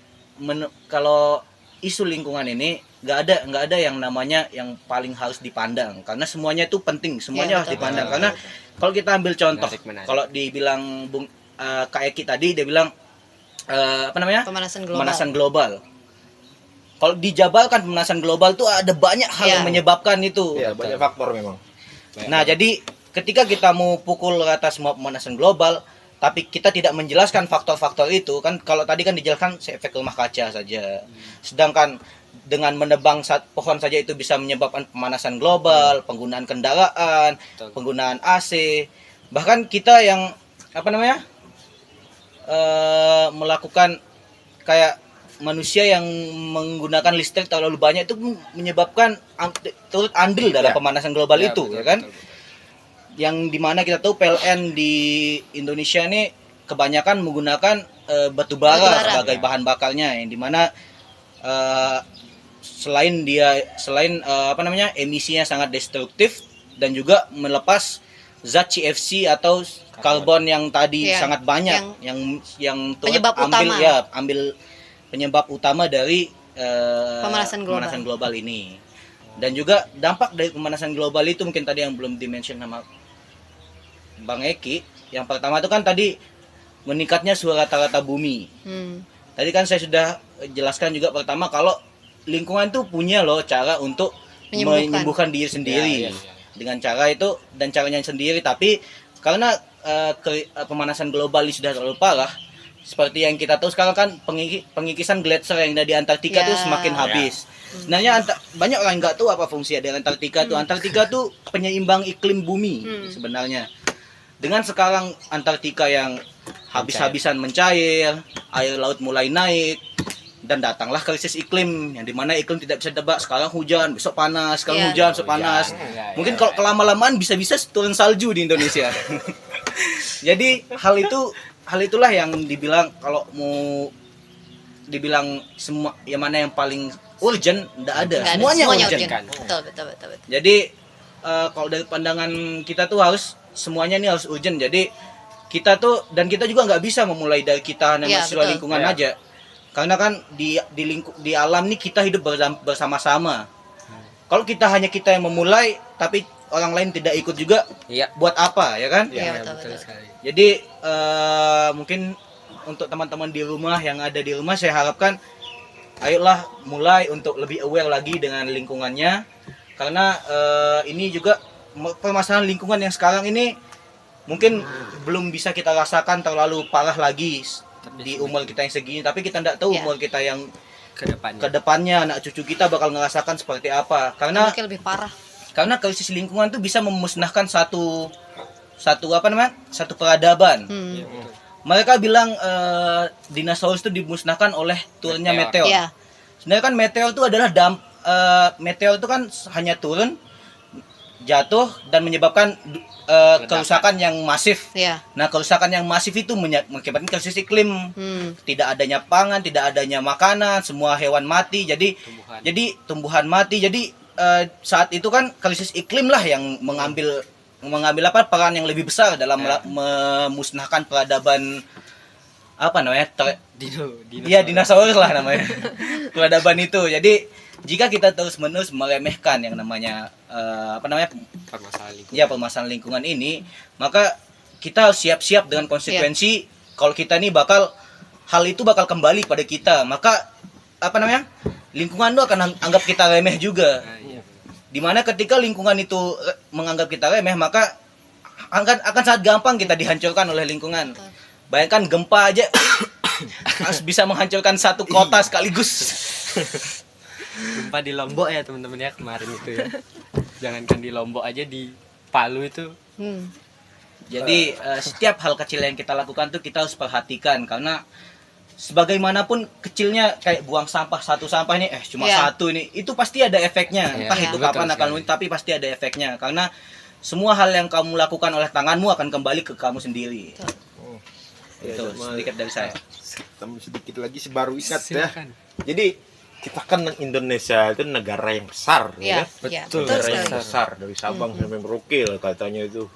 kalau isu lingkungan ini nggak ada yang namanya yang paling harus dipandang, karena semuanya itu penting, semuanya Iya, harus betul, dipandang. betul, Karena kalau kita ambil contoh, Menarik. kalau dibilang Kak Eki tadi dia bilang Pemanasan global. pemanasan global. Kalau dijabarkan pemanasan global tuh ada banyak hal Iya. yang menyebabkan itu. Ya, banyak faktor memang. Nah, jadi ketika kita mau pukul rata semua pemanasan global, tapi kita tidak menjelaskan faktor-faktor itu, kan kalau tadi kan dijelaskan efek rumah kaca saja. Sedangkan dengan menebang pohon saja itu bisa menyebabkan pemanasan global, penggunaan kendaraan, penggunaan AC, bahkan kita yang melakukan kayak manusia yang menggunakan listrik terlalu banyak itu menyebabkan turut andil dalam pemanasan global itu, ya kan? Yang dimana kita tahu PLN di Indonesia ini kebanyakan menggunakan batu bara sebagai bahan bakarnya, yang dimana selain emisinya sangat destruktif dan juga melepas zat CFC atau karbon yang tadi Iya, sangat banyak yang turut penyebab utama. ambil penyebab utama dari Pemanasan global ini. Dan juga dampak dari pemanasan global itu mungkin tadi yang belum dimention sama Bang Eki. Yang pertama itu kan tadi meningkatnya suhu rata-rata bumi. Tadi kan saya sudah jelaskan juga pertama kalau lingkungan itu punya loh cara untuk menyembuhkan diri sendiri. Dengan cara itu dan caranya sendiri, tapi karena pemanasan global ini sudah terlalu parah, seperti yang kita tahu sekarang kan pengikisan gletser yang ada di Antartika itu semakin habis. Sebenarnya banyak orang nggak tahu apa fungsi dari Antartika itu. Antartika itu penyeimbang iklim bumi sebenarnya. Dengan sekarang Antartika yang habis-habisan mencair, air laut mulai naik, dan datanglah krisis iklim, yang dimana iklim tidak bisa tebak, sekarang hujan, besok panas, sekarang hujan, besok panas. Mungkin kalau kelama-lamaan bisa-bisa turun salju di Indonesia. Jadi hal itulah yang dibilang kalau mau dibilang semua yang mana yang paling urgent, enggak ada. Semuanya urgent. Betul. Jadi kalau dari pandangan kita tuh semuanya ini harus urgent. Jadi kita juga nggak bisa memulai dari kita mahasiswa lingkungan aja. Karena kan di alam nih kita hidup bersama-sama. Kalau kita yang memulai tapi orang lain tidak ikut juga, Iya. buat apa ya kan? Iya, betul. sekali. Jadi mungkin untuk teman-teman di rumah yang ada di rumah, saya harapkan ayolah mulai untuk lebih aware lagi dengan lingkungannya, karena ini juga permasalahan lingkungan yang sekarang ini mungkin belum bisa kita rasakan terlalu parah lagi di umur kita yang segini, tapi kita tidak tahu Ya. umur kita yang Kedepannya. kedepannya anak cucu kita bakal ngerasakan seperti apa, karena Mungkin lebih parah. krisis lingkungan itu bisa memusnahkan satu peradaban. Hmm. Mereka bilang dinosaurus itu dimusnahkan oleh turunnya meteor. Iya. Sebenarnya kan meteor itu adalah meteor itu kan hanya turun, jatuh dan menyebabkan kerusakan yang masif. Iya. Nah, kerusakan yang masif itu mengakibatkan krisis iklim. Hmm. Tidak adanya pangan, tidak adanya makanan, semua hewan mati. Jadi tumbuhan mati. Jadi saat itu kan krisis iklim lah yang mengambil peran yang lebih besar dalam memusnahkan peradaban dinosaurus lah namanya. Peradaban itu. Jadi jika kita terus-menerus meremehkan yang namanya permasalahan lingkungan ini, maka kita harus siap-siap dengan konsekuensi. Kalau kita nih hal itu bakal kembali pada kita, maka lingkungan itu akan anggap kita remeh juga. Dimana ketika lingkungan itu menganggap kita remeh, maka akan sangat gampang kita dihancurkan oleh lingkungan. Bayangkan gempa aja harus bisa menghancurkan satu kota sekaligus. Gempa di Lombok ya teman-teman ya kemarin itu ya. Jangankan di Lombok aja, di Palu itu. Hmm. Jadi setiap hal kecil yang kita lakukan tuh kita harus perhatikan, karena sebagaimanapun kecilnya kayak buang sampah, satu sampah ini cuma Iya. satu ini, itu pasti ada efeknya. Entah Iya. itu Betul kapan akan sekali. muncul, tapi pasti ada efeknya, karena semua hal yang kamu lakukan oleh tanganmu akan kembali ke kamu sendiri. Itu sedikit dari saya. Tambah sedikit lagi sih baru ingat ya. Silakan. Jadi kita kan Indonesia itu negara yang besar, Iya. ya. Iya. Betul. Betul Negara yang sekali. besar dari Sabang sampai Merauke lah katanya itu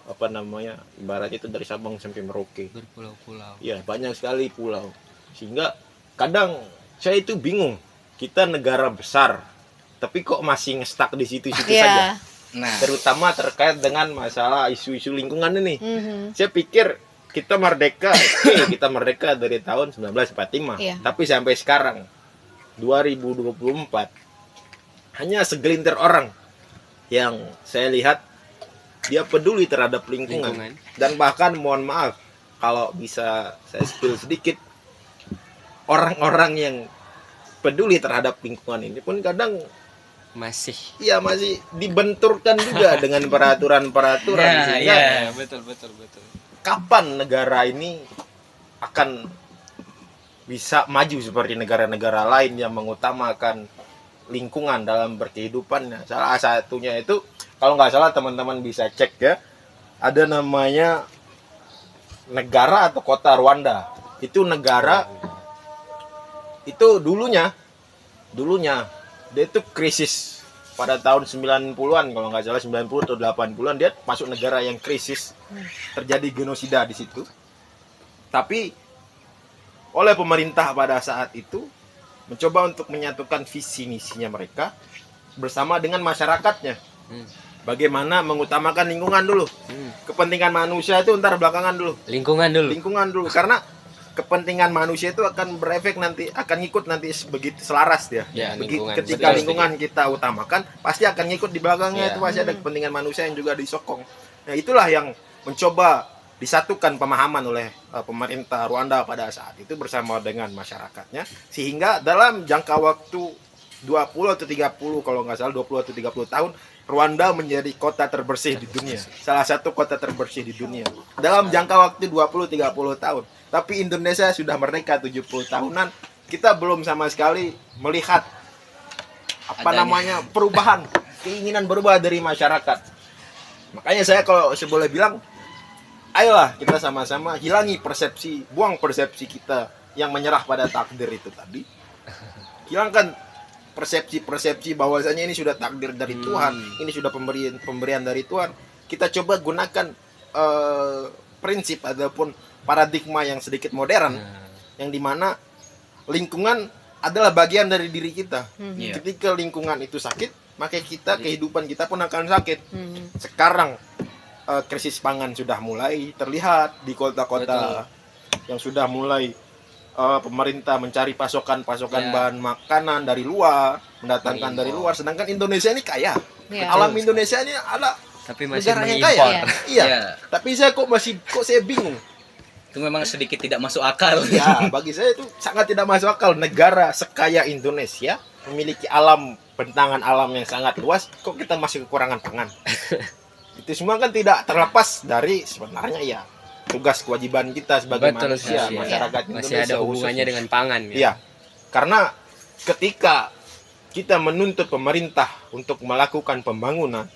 ibaratnya itu dari Sabang sampai Merauke. Berpulau-pulau. Ya banyak sekali pulau, sehingga kadang saya itu bingung, kita negara besar tapi kok masih ngestak di situ-situ Iya. saja, Nah, terutama terkait dengan masalah isu-isu lingkungan ini. Mhm. Saya pikir kita merdeka, kita merdeka dari tahun 1945, Iya. tapi sampai sekarang 2024 hanya segelintir orang yang saya lihat dia peduli terhadap lingkungan. Dan bahkan mohon maaf kalau bisa saya spill sedikit, orang-orang yang peduli terhadap lingkungan ini pun kadang Masih. masih dibenturkan juga dengan peraturan-peraturan, sehingga betul. kapan negara ini akan bisa maju seperti negara-negara lain yang mengutamakan lingkungan dalam berkehidupannya. Salah satunya itu, kalau nggak salah teman-teman bisa cek ya, ada namanya negara atau kota Rwanda. Itu negara itu dulunya dia itu krisis pada tahun 90-an, kalau nggak salah 90 atau 80-an dia masuk negara yang krisis, terjadi genosida di situ. Tapi oleh pemerintah pada saat itu mencoba untuk menyatukan visi misinya mereka bersama dengan masyarakatnya. Bagaimana mengutamakan lingkungan dulu. Kepentingan manusia itu ntar belakangan dulu. Lingkungan dulu. Karena kepentingan manusia itu akan berefek nanti, akan ngikut nanti begitu selaras dia. Ya, lingkungan. Ketika Betul, lingkungan kita utamakan, pasti akan ngikut di belakangnya. Ya. Itu masih ada kepentingan manusia yang juga disokong. Nah, itulah yang mencoba disatukan pemahaman oleh pemerintah Rwanda pada saat itu bersama dengan masyarakatnya, sehingga dalam jangka waktu 20 atau 30, kalau nggak salah 20 atau 30 tahun, Rwanda menjadi kota terbersih di dunia. Salah satu kota terbersih di dunia. Dalam jangka waktu 20-30 tahun. Tapi Indonesia sudah merdeka 70 tahunan, kita belum sama sekali melihat perubahan, keinginan berubah dari masyarakat. Makanya saya kalau boleh bilang, ayolah kita sama-sama hilangi persepsi, buang persepsi kita yang menyerah pada takdir itu tadi. Hilangkan persepsi bahwasanya ini sudah takdir dari Tuhan, ini sudah pemberian dari Tuhan. Kita coba gunakan prinsip ataupun paradigma yang sedikit modern, yang dimana lingkungan adalah bagian dari diri kita. Iya. Ketika lingkungan itu sakit, maka kita kehidupan kita pun akan sakit. Hmm. Sekarang krisis pangan sudah mulai terlihat di kota-kota yang sudah mulai pemerintah mencari pasokan Ya. bahan makanan dari luar, mendatangkan dari luar. Sedangkan Indonesia ini kaya. Alam Indonesia ini ada Tapi masih negara yang mengimpor. kaya. Iya. Iya. Tapi saya bingung. Itu memang sedikit tidak masuk akal. Ya, bagi saya itu sangat tidak masuk akal. Negara sekaya Indonesia memiliki bentangan alam yang sangat luas, kok kita masih kekurangan pangan? Itu semua kan tidak terlepas dari sebenarnya ya tugas kewajiban kita sebagai Betul, manusia, masih- masyarakat Masih Indonesia ada hubungannya khususnya. dengan pangan. Ya? Iya. Karena ketika kita menuntut pemerintah untuk melakukan pembangunan,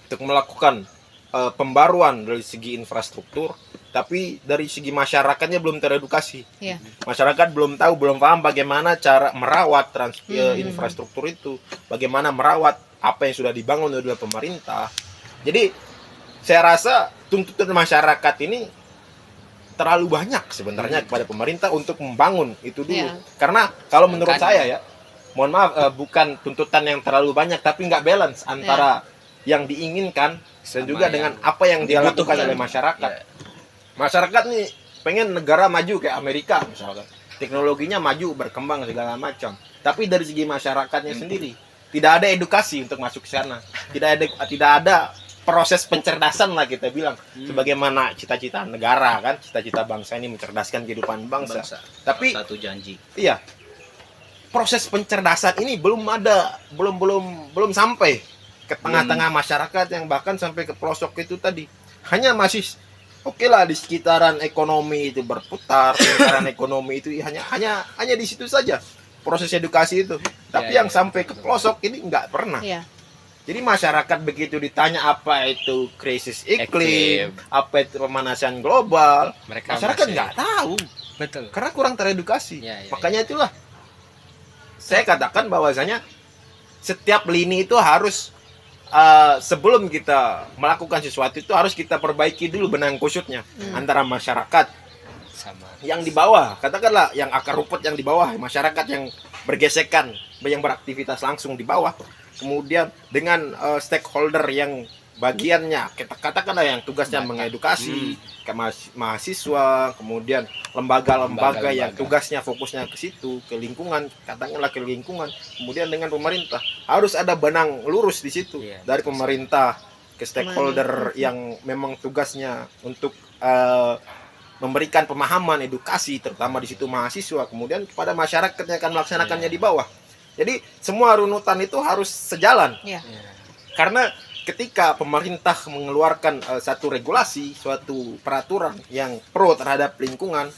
untuk melakukan pembaruan dari segi infrastruktur, tapi dari segi masyarakatnya belum teredukasi. Iya. Masyarakat belum tahu, belum paham bagaimana cara merawat infrastruktur itu, bagaimana merawat apa yang sudah dibangun oleh pemerintah. Jadi saya rasa tuntutan masyarakat ini terlalu banyak sebenarnya kepada pemerintah untuk membangun itu dulu. Iya. Karena kalau menurut Makanya. saya ya, mohon maaf, bukan tuntutan yang terlalu banyak, tapi nggak balance antara yang diinginkan dan Sama juga yang dengan apa yang dilakukan dibutuhkan. oleh masyarakat. Iya. Masyarakat nih pengen negara maju kayak Amerika misalkan, teknologinya maju, berkembang segala macam. Tapi dari segi masyarakatnya sendiri tidak ada edukasi untuk masuk ke sana. Tidak ada proses pencerdasan lah kita bilang. Sebagaimana cita-cita negara kan, cita-cita bangsa ini mencerdaskan kehidupan bangsa. Tapi satu janji. iya, proses pencerdasan ini belum sampai ke tengah-tengah masyarakat yang bahkan sampai ke pelosok itu tadi. Hanya masih oke lah di sekitaran ekonomi itu berputar, sekitaran ekonomi itu hanya di situ saja proses edukasi itu. Tapi Ya, yang sampai ke pelosok ini nggak pernah. Iya. Jadi masyarakat begitu ditanya apa itu krisis iklim, apa itu pemanasan global, masyarakat masih- nggak tahu Betul. karena kurang teredukasi. Ya, ya, Makanya itulah saya katakan bahwasanya setiap lini itu harus sebelum kita melakukan sesuatu itu harus kita perbaiki dulu benang kusutnya antara masyarakat Sama. yang di bawah, katakanlah yang akar rumput yang di bawah, masyarakat yang bergesekan, yang beraktivitas langsung di bawah, kemudian dengan stakeholder yang bagiannya kita katakanlah yang tugasnya mengedukasi ke mahasiswa, kemudian lembaga-lembaga yang tugasnya fokusnya ke situ, ke lingkungan, katakanlah ke lingkungan, kemudian dengan pemerintah harus ada benang lurus di situ Iya, dari pemerintah ke stakeholder yang memang tugasnya untuk memberikan pemahaman edukasi terutama di situ mahasiswa, kemudian kepada masyarakat yang akan melaksanakannya di bawah. Jadi semua runutan itu harus sejalan. Iya. Karena ketika pemerintah mengeluarkan satu regulasi, suatu peraturan yang pro terhadap lingkungan,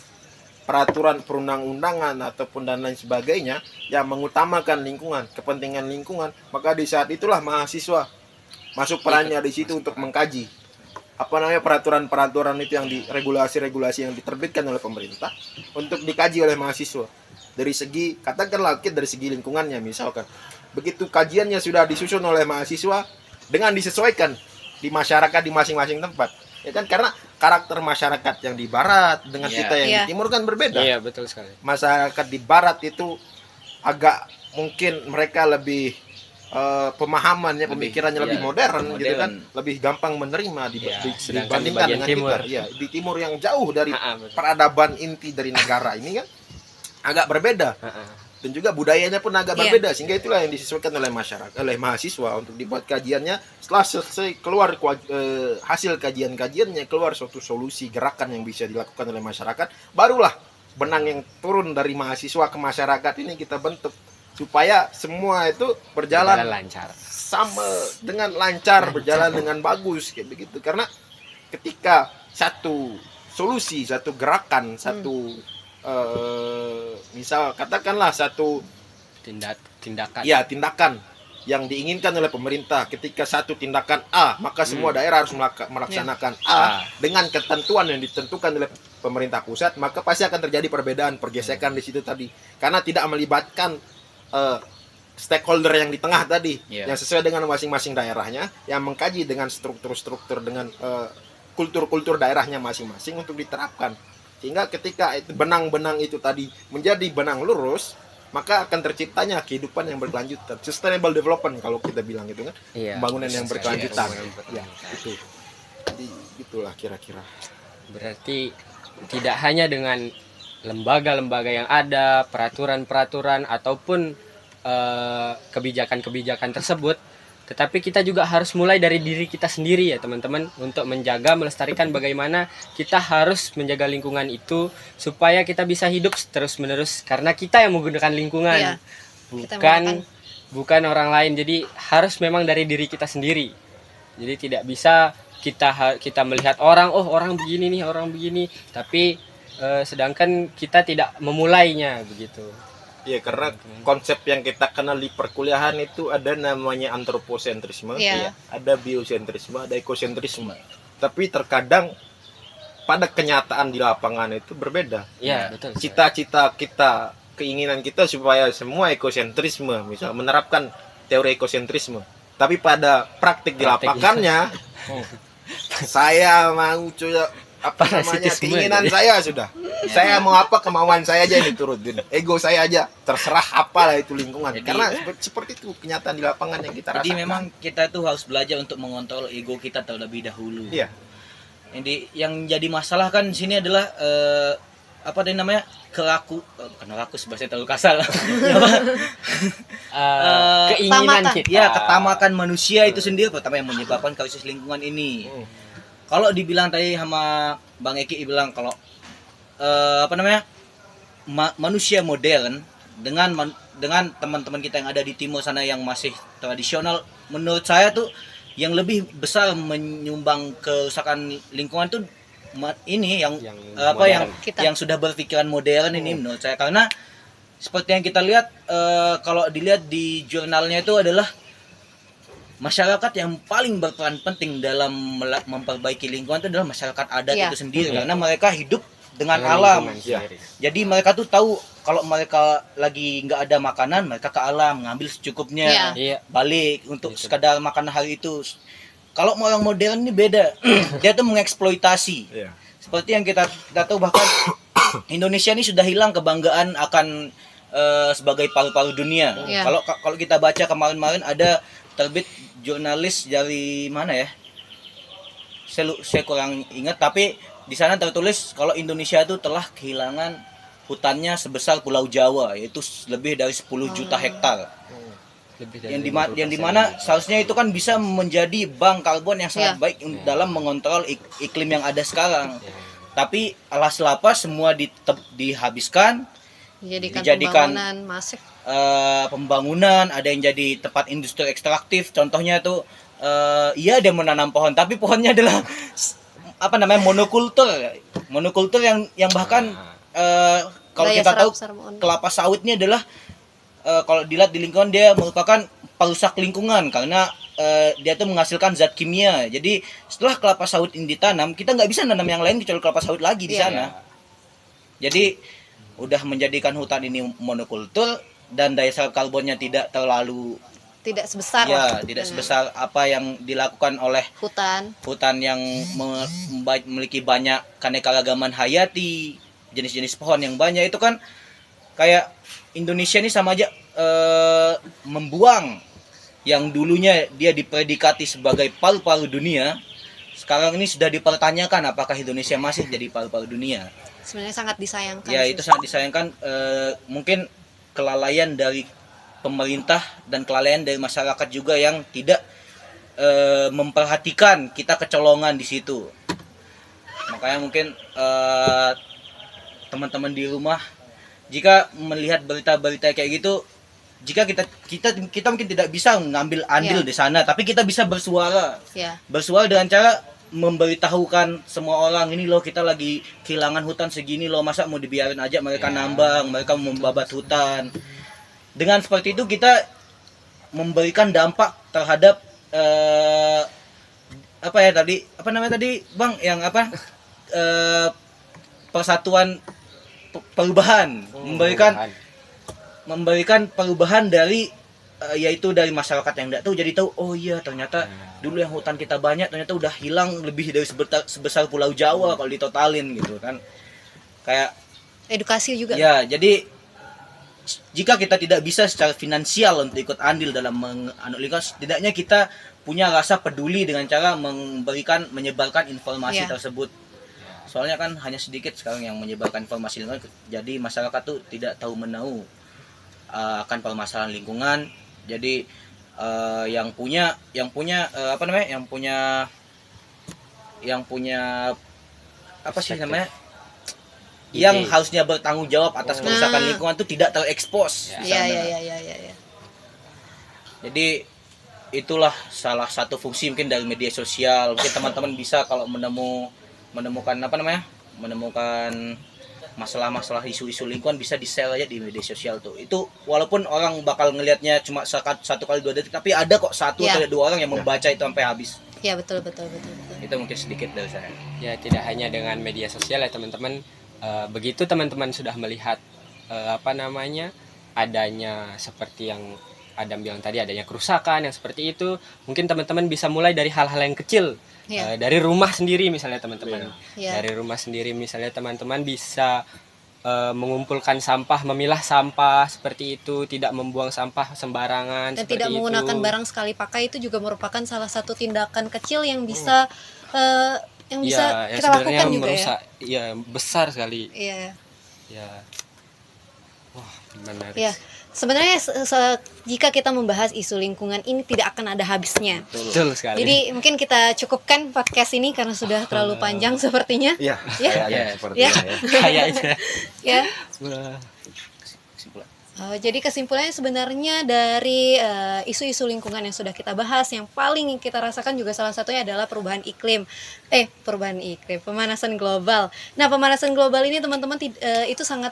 peraturan perundang-undangan ataupun dan lain sebagainya yang mengutamakan lingkungan, kepentingan lingkungan, maka di saat itulah mahasiswa masuk perannya di situ untuk mengkaji apa namanya peraturan-peraturan itu yang regulasi-regulasi yang diterbitkan oleh pemerintah untuk dikaji oleh mahasiswa dari segi katakanlah dari segi lingkungannya misalkan. Begitu kajiannya sudah disusun oleh mahasiswa dengan disesuaikan di masyarakat di masing-masing tempat. Ya kan karena karakter masyarakat yang di barat dengan kita yang di timur kan berbeda. Iya, betul sekali. Masyarakat di barat itu agak mungkin mereka lebih pemahamannya, pemikirannya lebih modern gitu kan, lebih gampang menerima sedangkan di dibandingkan bagian dengan timur. kita. Ya, di timur yang jauh dari Betul. peradaban inti dari negara ini kan agak berbeda. Dan juga budayanya pun agak berbeda sehingga itulah yang disesuaikan oleh masyarakat, oleh mahasiswa untuk dibuat kajiannya. Setelah selesai keluar hasil kajian-kajiannya, keluar suatu solusi gerakan yang bisa dilakukan oleh masyarakat, barulah benang yang turun dari mahasiswa ke masyarakat ini kita bentuk supaya semua itu berjalan lancar. sama dengan lancar, berjalan dengan bagus kayak begitu. Karena ketika satu solusi, satu gerakan, satu misal katakanlah satu tindakan. ya tindakan yang diinginkan oleh pemerintah, ketika satu tindakan A maka semua daerah harus melaksanakan A dengan ketentuan yang ditentukan oleh pemerintah pusat, maka pasti akan terjadi perbedaan, pergesekan di situ tadi karena tidak melibatkan stakeholder yang di tengah tadi yang sesuai dengan masing-masing daerahnya, yang mengkaji dengan struktur-struktur dengan kultur-kultur daerahnya masing-masing untuk diterapkan. Sehingga ketika itu benang-benang itu tadi menjadi benang lurus, maka akan terciptanya kehidupan yang berkelanjutan, sustainable development kalau kita bilang gitu kan, Iya. pembangunan yang berkelanjutan. Iya. Ya, itu. Jadi itulah kira-kira. Berarti tidak hanya dengan lembaga-lembaga yang ada, peraturan-peraturan ataupun kebijakan-kebijakan tersebut, tetapi kita juga harus mulai dari diri kita sendiri ya teman-teman, untuk menjaga, melestarikan bagaimana kita harus menjaga lingkungan itu supaya kita bisa hidup terus-menerus, karena kita yang menggunakan lingkungan, Iya, kita bukan orang lain. Jadi harus memang dari diri kita sendiri. Jadi tidak bisa kita melihat orang, oh orang begini nih, orang begini, tapi sedangkan kita tidak memulainya begitu. Iya, karena konsep yang kita kenal di perkuliahan itu ada namanya antroposentrisme, Iya. ada biosentrisme, ada ekosentrisme. Tapi terkadang pada kenyataan di lapangan itu berbeda. Iya, betul. Cita-cita kita, keinginan kita supaya semua ekosentrisme, misal menerapkan teori ekosentrisme. Tapi pada praktik di lapangannya, saya mau Parasitisme keinginan jadi. saya sudah. Saya mau apa, kemauan saya aja yang diturutin. Ego saya aja, terserah apalah itu lingkungan. Jadi- Karena seperti itu kenyataan di lapangan yang kita Jadi rasakan. memang kita tuh harus belajar untuk mengontrol ego kita terlebih dahulu. Iya. Jadi yang jadi masalah kan di sini adalah apa tadi namanya, bukan rakus, bahasa terlalu kasar. Apa? Keinginan Tamatan. kita. Ya, ketamakan manusia itu sendiri pertama yang menyebabkan krisis lingkungan ini. Kalau dibilang tadi sama Bang Eki bilang kalau apa namanya, manusia modern dengan teman-teman kita yang ada di timur sana yang masih tradisional, menurut saya tuh yang lebih besar menyumbang kerusakan lingkungan tuh ini yang apa modern. yang Kita. yang sudah berpikiran modern ini menurut saya, karena seperti yang kita lihat kalau dilihat di jurnalnya itu adalah masyarakat yang paling berperan penting dalam memperbaiki lingkungan itu adalah masyarakat adat Iya. itu sendiri, karena mereka hidup dengan Dengan alam. lingkungan sendiri. Jadi mereka tuh tahu kalau mereka lagi nggak ada makanan, mereka ke alam ngambil secukupnya, Iya. Iya. balik untuk Gitu. sekadar makan hari itu. Kalau orang modern ini beda, dia tuh mengeksploitasi. Iya. Seperti yang kita tahu, bahkan Indonesia ini sudah hilang kebanggaan akan sebagai paru-paru dunia. Iya. Kalau kita baca kemarin-kemarin ada terbit jurnalis dari mana ya? Saya kurang ingat, tapi di sana tertulis kalau Indonesia itu telah kehilangan hutannya sebesar Pulau Jawa, yaitu lebih dari 10 juta hektar. Lebih dari Yang dimana seharusnya itu kan bisa menjadi bank karbon yang sangat Iya. baik dalam mengontrol iklim yang ada sekarang. Tapi alas lapas semua dihabiskan, dijadikan pembangunan masif. pembangunan, ada yang jadi tempat industri ekstraktif. Contohnya tuh iya dia menanam pohon, tapi pohonnya adalah apa namanya, monokultur yang bahkan kalau Daya kita serap tahu karbon. kelapa sawitnya adalah kalau dilihat di lingkungan dia merupakan perusak lingkungan, karena dia tuh menghasilkan zat kimia. Jadi setelah kelapa sawit ini ditanam, kita nggak bisa nanam yang lain kecuali kelapa sawit lagi di Iya. sana. Jadi udah menjadikan hutan ini monokultur dan daya serap karbonnya tidak terlalu Tidak sebesar ya lah tidak dengan sebesar apa yang dilakukan oleh hutan. yang memiliki banyak keanekaragaman hayati, jenis-jenis pohon yang banyak. Itu kan kayak Indonesia ini sama aja membuang yang dulunya dia dipredikati sebagai paru-paru dunia, sekarang ini sudah dipertanyakan apakah Indonesia masih jadi paru-paru dunia. Sebenarnya sangat disayangkan. Ya sih. itu sangat disayangkan, mungkin kelalaian dari pemerintah dan kelalaian dari masyarakat juga yang tidak memperhatikan kita kecolongan di situ. Makanya mungkin teman-teman di rumah jika melihat berita-berita kayak gitu, jika kita mungkin tidak bisa mengambil andil Ya. di sana, tapi kita bisa bersuara Ya. dengan cara memberitahukan semua orang, ini loh kita lagi kehilangan hutan segini loh, masa mau dibiarin aja mereka nambang, mereka membabat hutan. Dengan seperti itu kita memberikan dampak terhadap apa ya tadi, apa namanya tadi Bang, yang apa persatuan perubahan, memberikan perubahan dari yaitu dari masyarakat yang tidak tahu jadi tahu, oh iya ternyata dulu yang hutan kita banyak ternyata udah hilang lebih dari sebesar Pulau Jawa kalau ditotalin gitu kan. kayak Edukasi juga. ya, jadi jika kita tidak bisa secara finansial untuk ikut andil dalam lingkungan, setidaknya kita punya rasa peduli dengan cara menyebarkan informasi Iya. tersebut. Soalnya kan hanya sedikit sekarang yang menyebarkan informasi lingkungan, jadi masyarakat tuh tidak tahu menahu akan permasalahan lingkungan. Jadi yang punya apa sih namanya? Yang Ide. harusnya bertanggung jawab atas kerusakan Nah. lingkungan itu tidak terekspos. di Iya, sana. iya. Jadi itulah salah satu fungsi mungkin dari media sosial. Mungkin teman-teman bisa kalau menemukan masalah-masalah isu-isu lingkungan bisa di-share aja di media sosial tuh. Itu walaupun orang bakal ngelihatnya cuma satu kali 2 detik, tapi ada kok satu Ya. atau 2 orang yang membaca itu sampai habis. Iya, betul. Itu mungkin sedikit dari saya. Ya tidak hanya dengan media sosial ya teman-teman. Begitu teman-teman sudah melihat adanya seperti yang Adam bilang tadi, adanya kerusakan yang seperti itu, mungkin teman-teman bisa mulai dari hal-hal yang kecil. Iya. Dari rumah sendiri misalnya teman-teman. Iya. Dari rumah sendiri misalnya teman-teman bisa mengumpulkan sampah, memilah sampah seperti itu, tidak membuang sampah sembarangan Dan seperti tidak menggunakan itu. barang sekali pakai itu juga merupakan salah satu tindakan kecil yang bisa yang bisa yang kita sebenarnya lakukan juga ya. merusak, ya besar sekali. Iya. Ya. Wah, menarik. Ya, sebenarnya jika kita membahas isu lingkungan ini tidak akan ada habisnya. Betul sekali. Jadi mungkin kita cukupkan podcast ini karena sudah terlalu panjang sepertinya. Iya, Ya. kayaknya Ya. sepertinya ya. kayaknya. Ya. Wah. Kesimpulan. Jadi kesimpulannya sebenarnya dari isu-isu lingkungan yang sudah kita bahas, yang paling kita rasakan juga salah satunya adalah pemanasan global. Nah, pemanasan global ini teman-teman itu sangat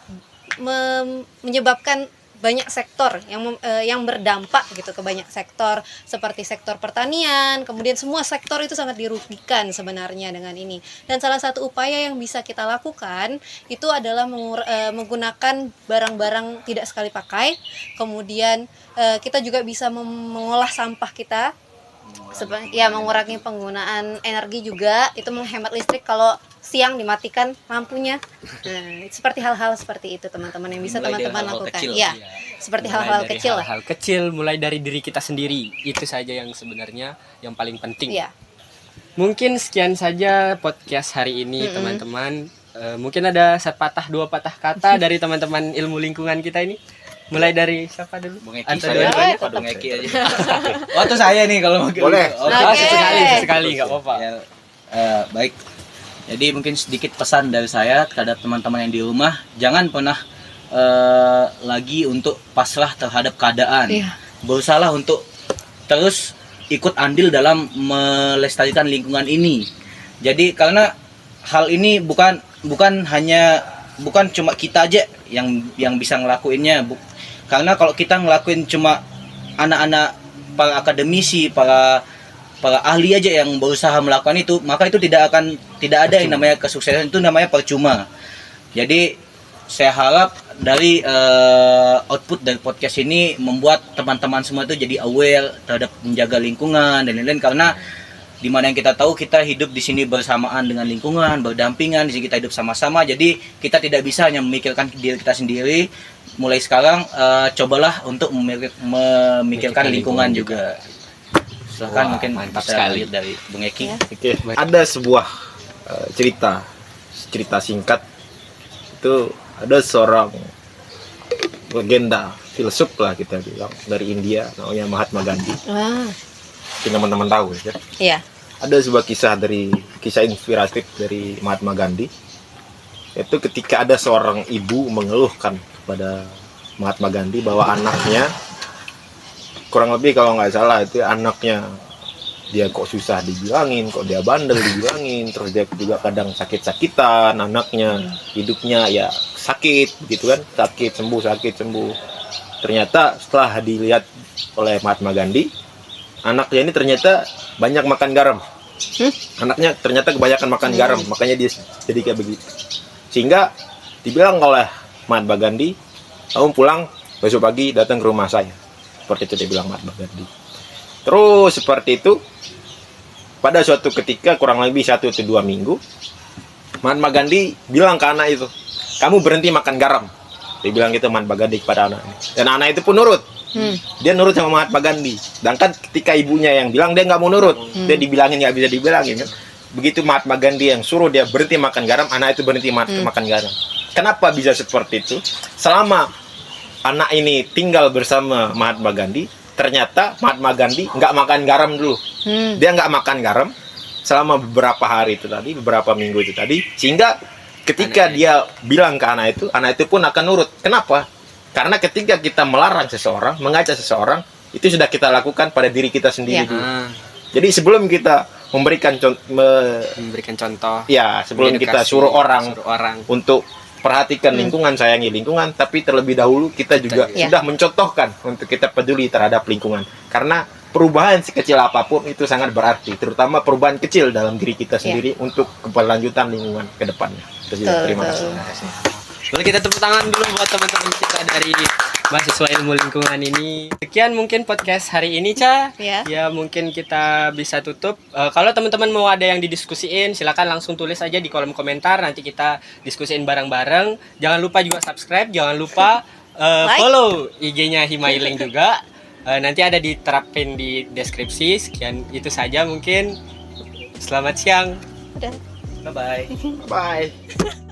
menyebabkan banyak sektor yang berdampak gitu ke banyak sektor, seperti sektor pertanian, kemudian semua sektor itu sangat dirugikan sebenarnya dengan ini. Dan salah satu upaya yang bisa kita lakukan itu adalah menggunakan barang-barang tidak sekali pakai. Kemudian kita juga bisa mengolah sampah kita, mengurangi penggunaan energi juga, itu menghemat listrik kalau siang dimatikan lampunya. Nah, seperti hal-hal seperti itu teman-teman yang bisa Mulai dari teman-teman hal-hal lakukan. kecil. Iya, seperti Mulai hal-hal dari kecil lah. hal-hal kecil, mulai dari diri kita sendiri. Itu saja yang sebenarnya yang paling penting. Iya. Mungkin sekian saja podcast hari ini teman-teman. Mungkin ada dua patah kata dari teman-teman ilmu lingkungan kita ini. Mulai dari siapa dulu? Bung Eki Atau saya dua-duanya? Pak Bung Eki aja. Waktu saya nih kalau mau Boleh. Oke. Sekali nggak apa-apa. Ya, baik. Jadi mungkin sedikit pesan dari saya terhadap teman-teman yang di rumah, jangan pernah lagi untuk pasrah terhadap keadaan. Iya. Berusahalah untuk terus ikut andil dalam melestarikan lingkungan ini. Jadi karena hal ini bukan cuma kita aja yang bisa ngelakuinnya. Karena kalau kita ngelakuin cuma anak-anak, para akademisi, para ahli aja yang berusaha melakukan itu, maka itu tidak ada yang namanya kesuksesan, itu namanya percuma. Jadi saya harap dari output dari podcast ini membuat teman-teman semua itu jadi aware terhadap menjaga lingkungan dan lain-lain, karena dimana yang kita tahu kita hidup di sini bersamaan dengan lingkungan, berdampingan, di sini kita hidup sama-sama. Jadi kita tidak bisa hanya memikirkan diri kita sendiri. Mulai sekarang cobalah untuk memikirkan lingkungan juga. Silahkan, Wah, mungkin mantap bisa sekali. lanjut dari Bung Eki. Ya. Oke, ada sebuah cerita singkat. Itu ada seorang legenda filsuf lah kita bilang dari India, namanya Mahatma Gandhi. Mungkin teman-teman tahu ya. Iya. Ada sebuah kisah inspiratif dari Mahatma Gandhi. Itu ketika ada seorang ibu mengeluhkan kepada Mahatma Gandhi bahwa anaknya, kurang lebih kalau nggak salah itu anaknya, dia kok susah dibilangin, kok dia bandel dibilangin, terus dia juga kadang sakit-sakitan, anaknya hidupnya ya sakit begitu kan, sakit sembuh. Ternyata setelah dilihat oleh Mahatma Gandhi, anaknya ini ternyata banyak makan garam. Anaknya ternyata kebanyakan makan garam, makanya dia jadi kayak begitu. Sehingga dibilang oleh Mahatma Gandhi, kamu pulang besok pagi datang ke rumah saya. Seperti itu dia bilang Mahatma Gandhi. Terus seperti itu, pada suatu ketika kurang lebih 1 atau 2 minggu, Mahatma Gandhi bilang ke anak itu, kamu berhenti makan garam. Dia bilang gitu Mahatma Gandhi kepada anaknya. Dan anak itu pun nurut. Dia nurut sama Mahatma Gandhi. Sedangkan ketika ibunya yang bilang dia nggak mau nurut, dia dibilangin nggak bisa dibilangin kan. Begitu Mahatma Gandhi yang suruh dia berhenti makan garam, anak itu berhenti makan garam. Kenapa bisa seperti itu? Selama anak ini tinggal bersama Mahatma Gandhi, ternyata Mahatma Gandhi nggak makan garam dulu. Dia nggak makan garam selama beberapa hari itu tadi, beberapa minggu itu tadi, sehingga ketika dia bilang ke anak itu pun akan nurut. Kenapa? Karena ketika kita melarang seseorang, mengajak seseorang, itu sudah kita lakukan pada diri kita sendiri dulu. Jadi sebelum kita memberikan contoh, ya sebelum kita suruh orang untuk perhatikan lingkungan, sayangi lingkungan, tapi terlebih dahulu kita juga sudah mencontohkan untuk kita peduli terhadap lingkungan. Karena perubahan sekecil apapun itu sangat berarti, terutama perubahan kecil dalam diri kita sendiri untuk keberlanjutan lingkungan ke depannya. Terima kasih. Boleh kita tepuk tangan dulu buat teman-teman kita dari mahasiswa ilmu lingkungan ini. Sekian mungkin podcast hari ini, Ca. Ya mungkin kita bisa tutup. Kalau teman-teman mau ada yang didiskusiin, silakan langsung tulis aja di kolom komentar. Nanti kita diskusiin bareng-bareng. Jangan lupa juga subscribe. Jangan lupa follow IG-nya Himailing juga. Nanti ada diterapin di deskripsi. Sekian itu saja mungkin. Selamat siang. Udah. Bye-bye. Bye.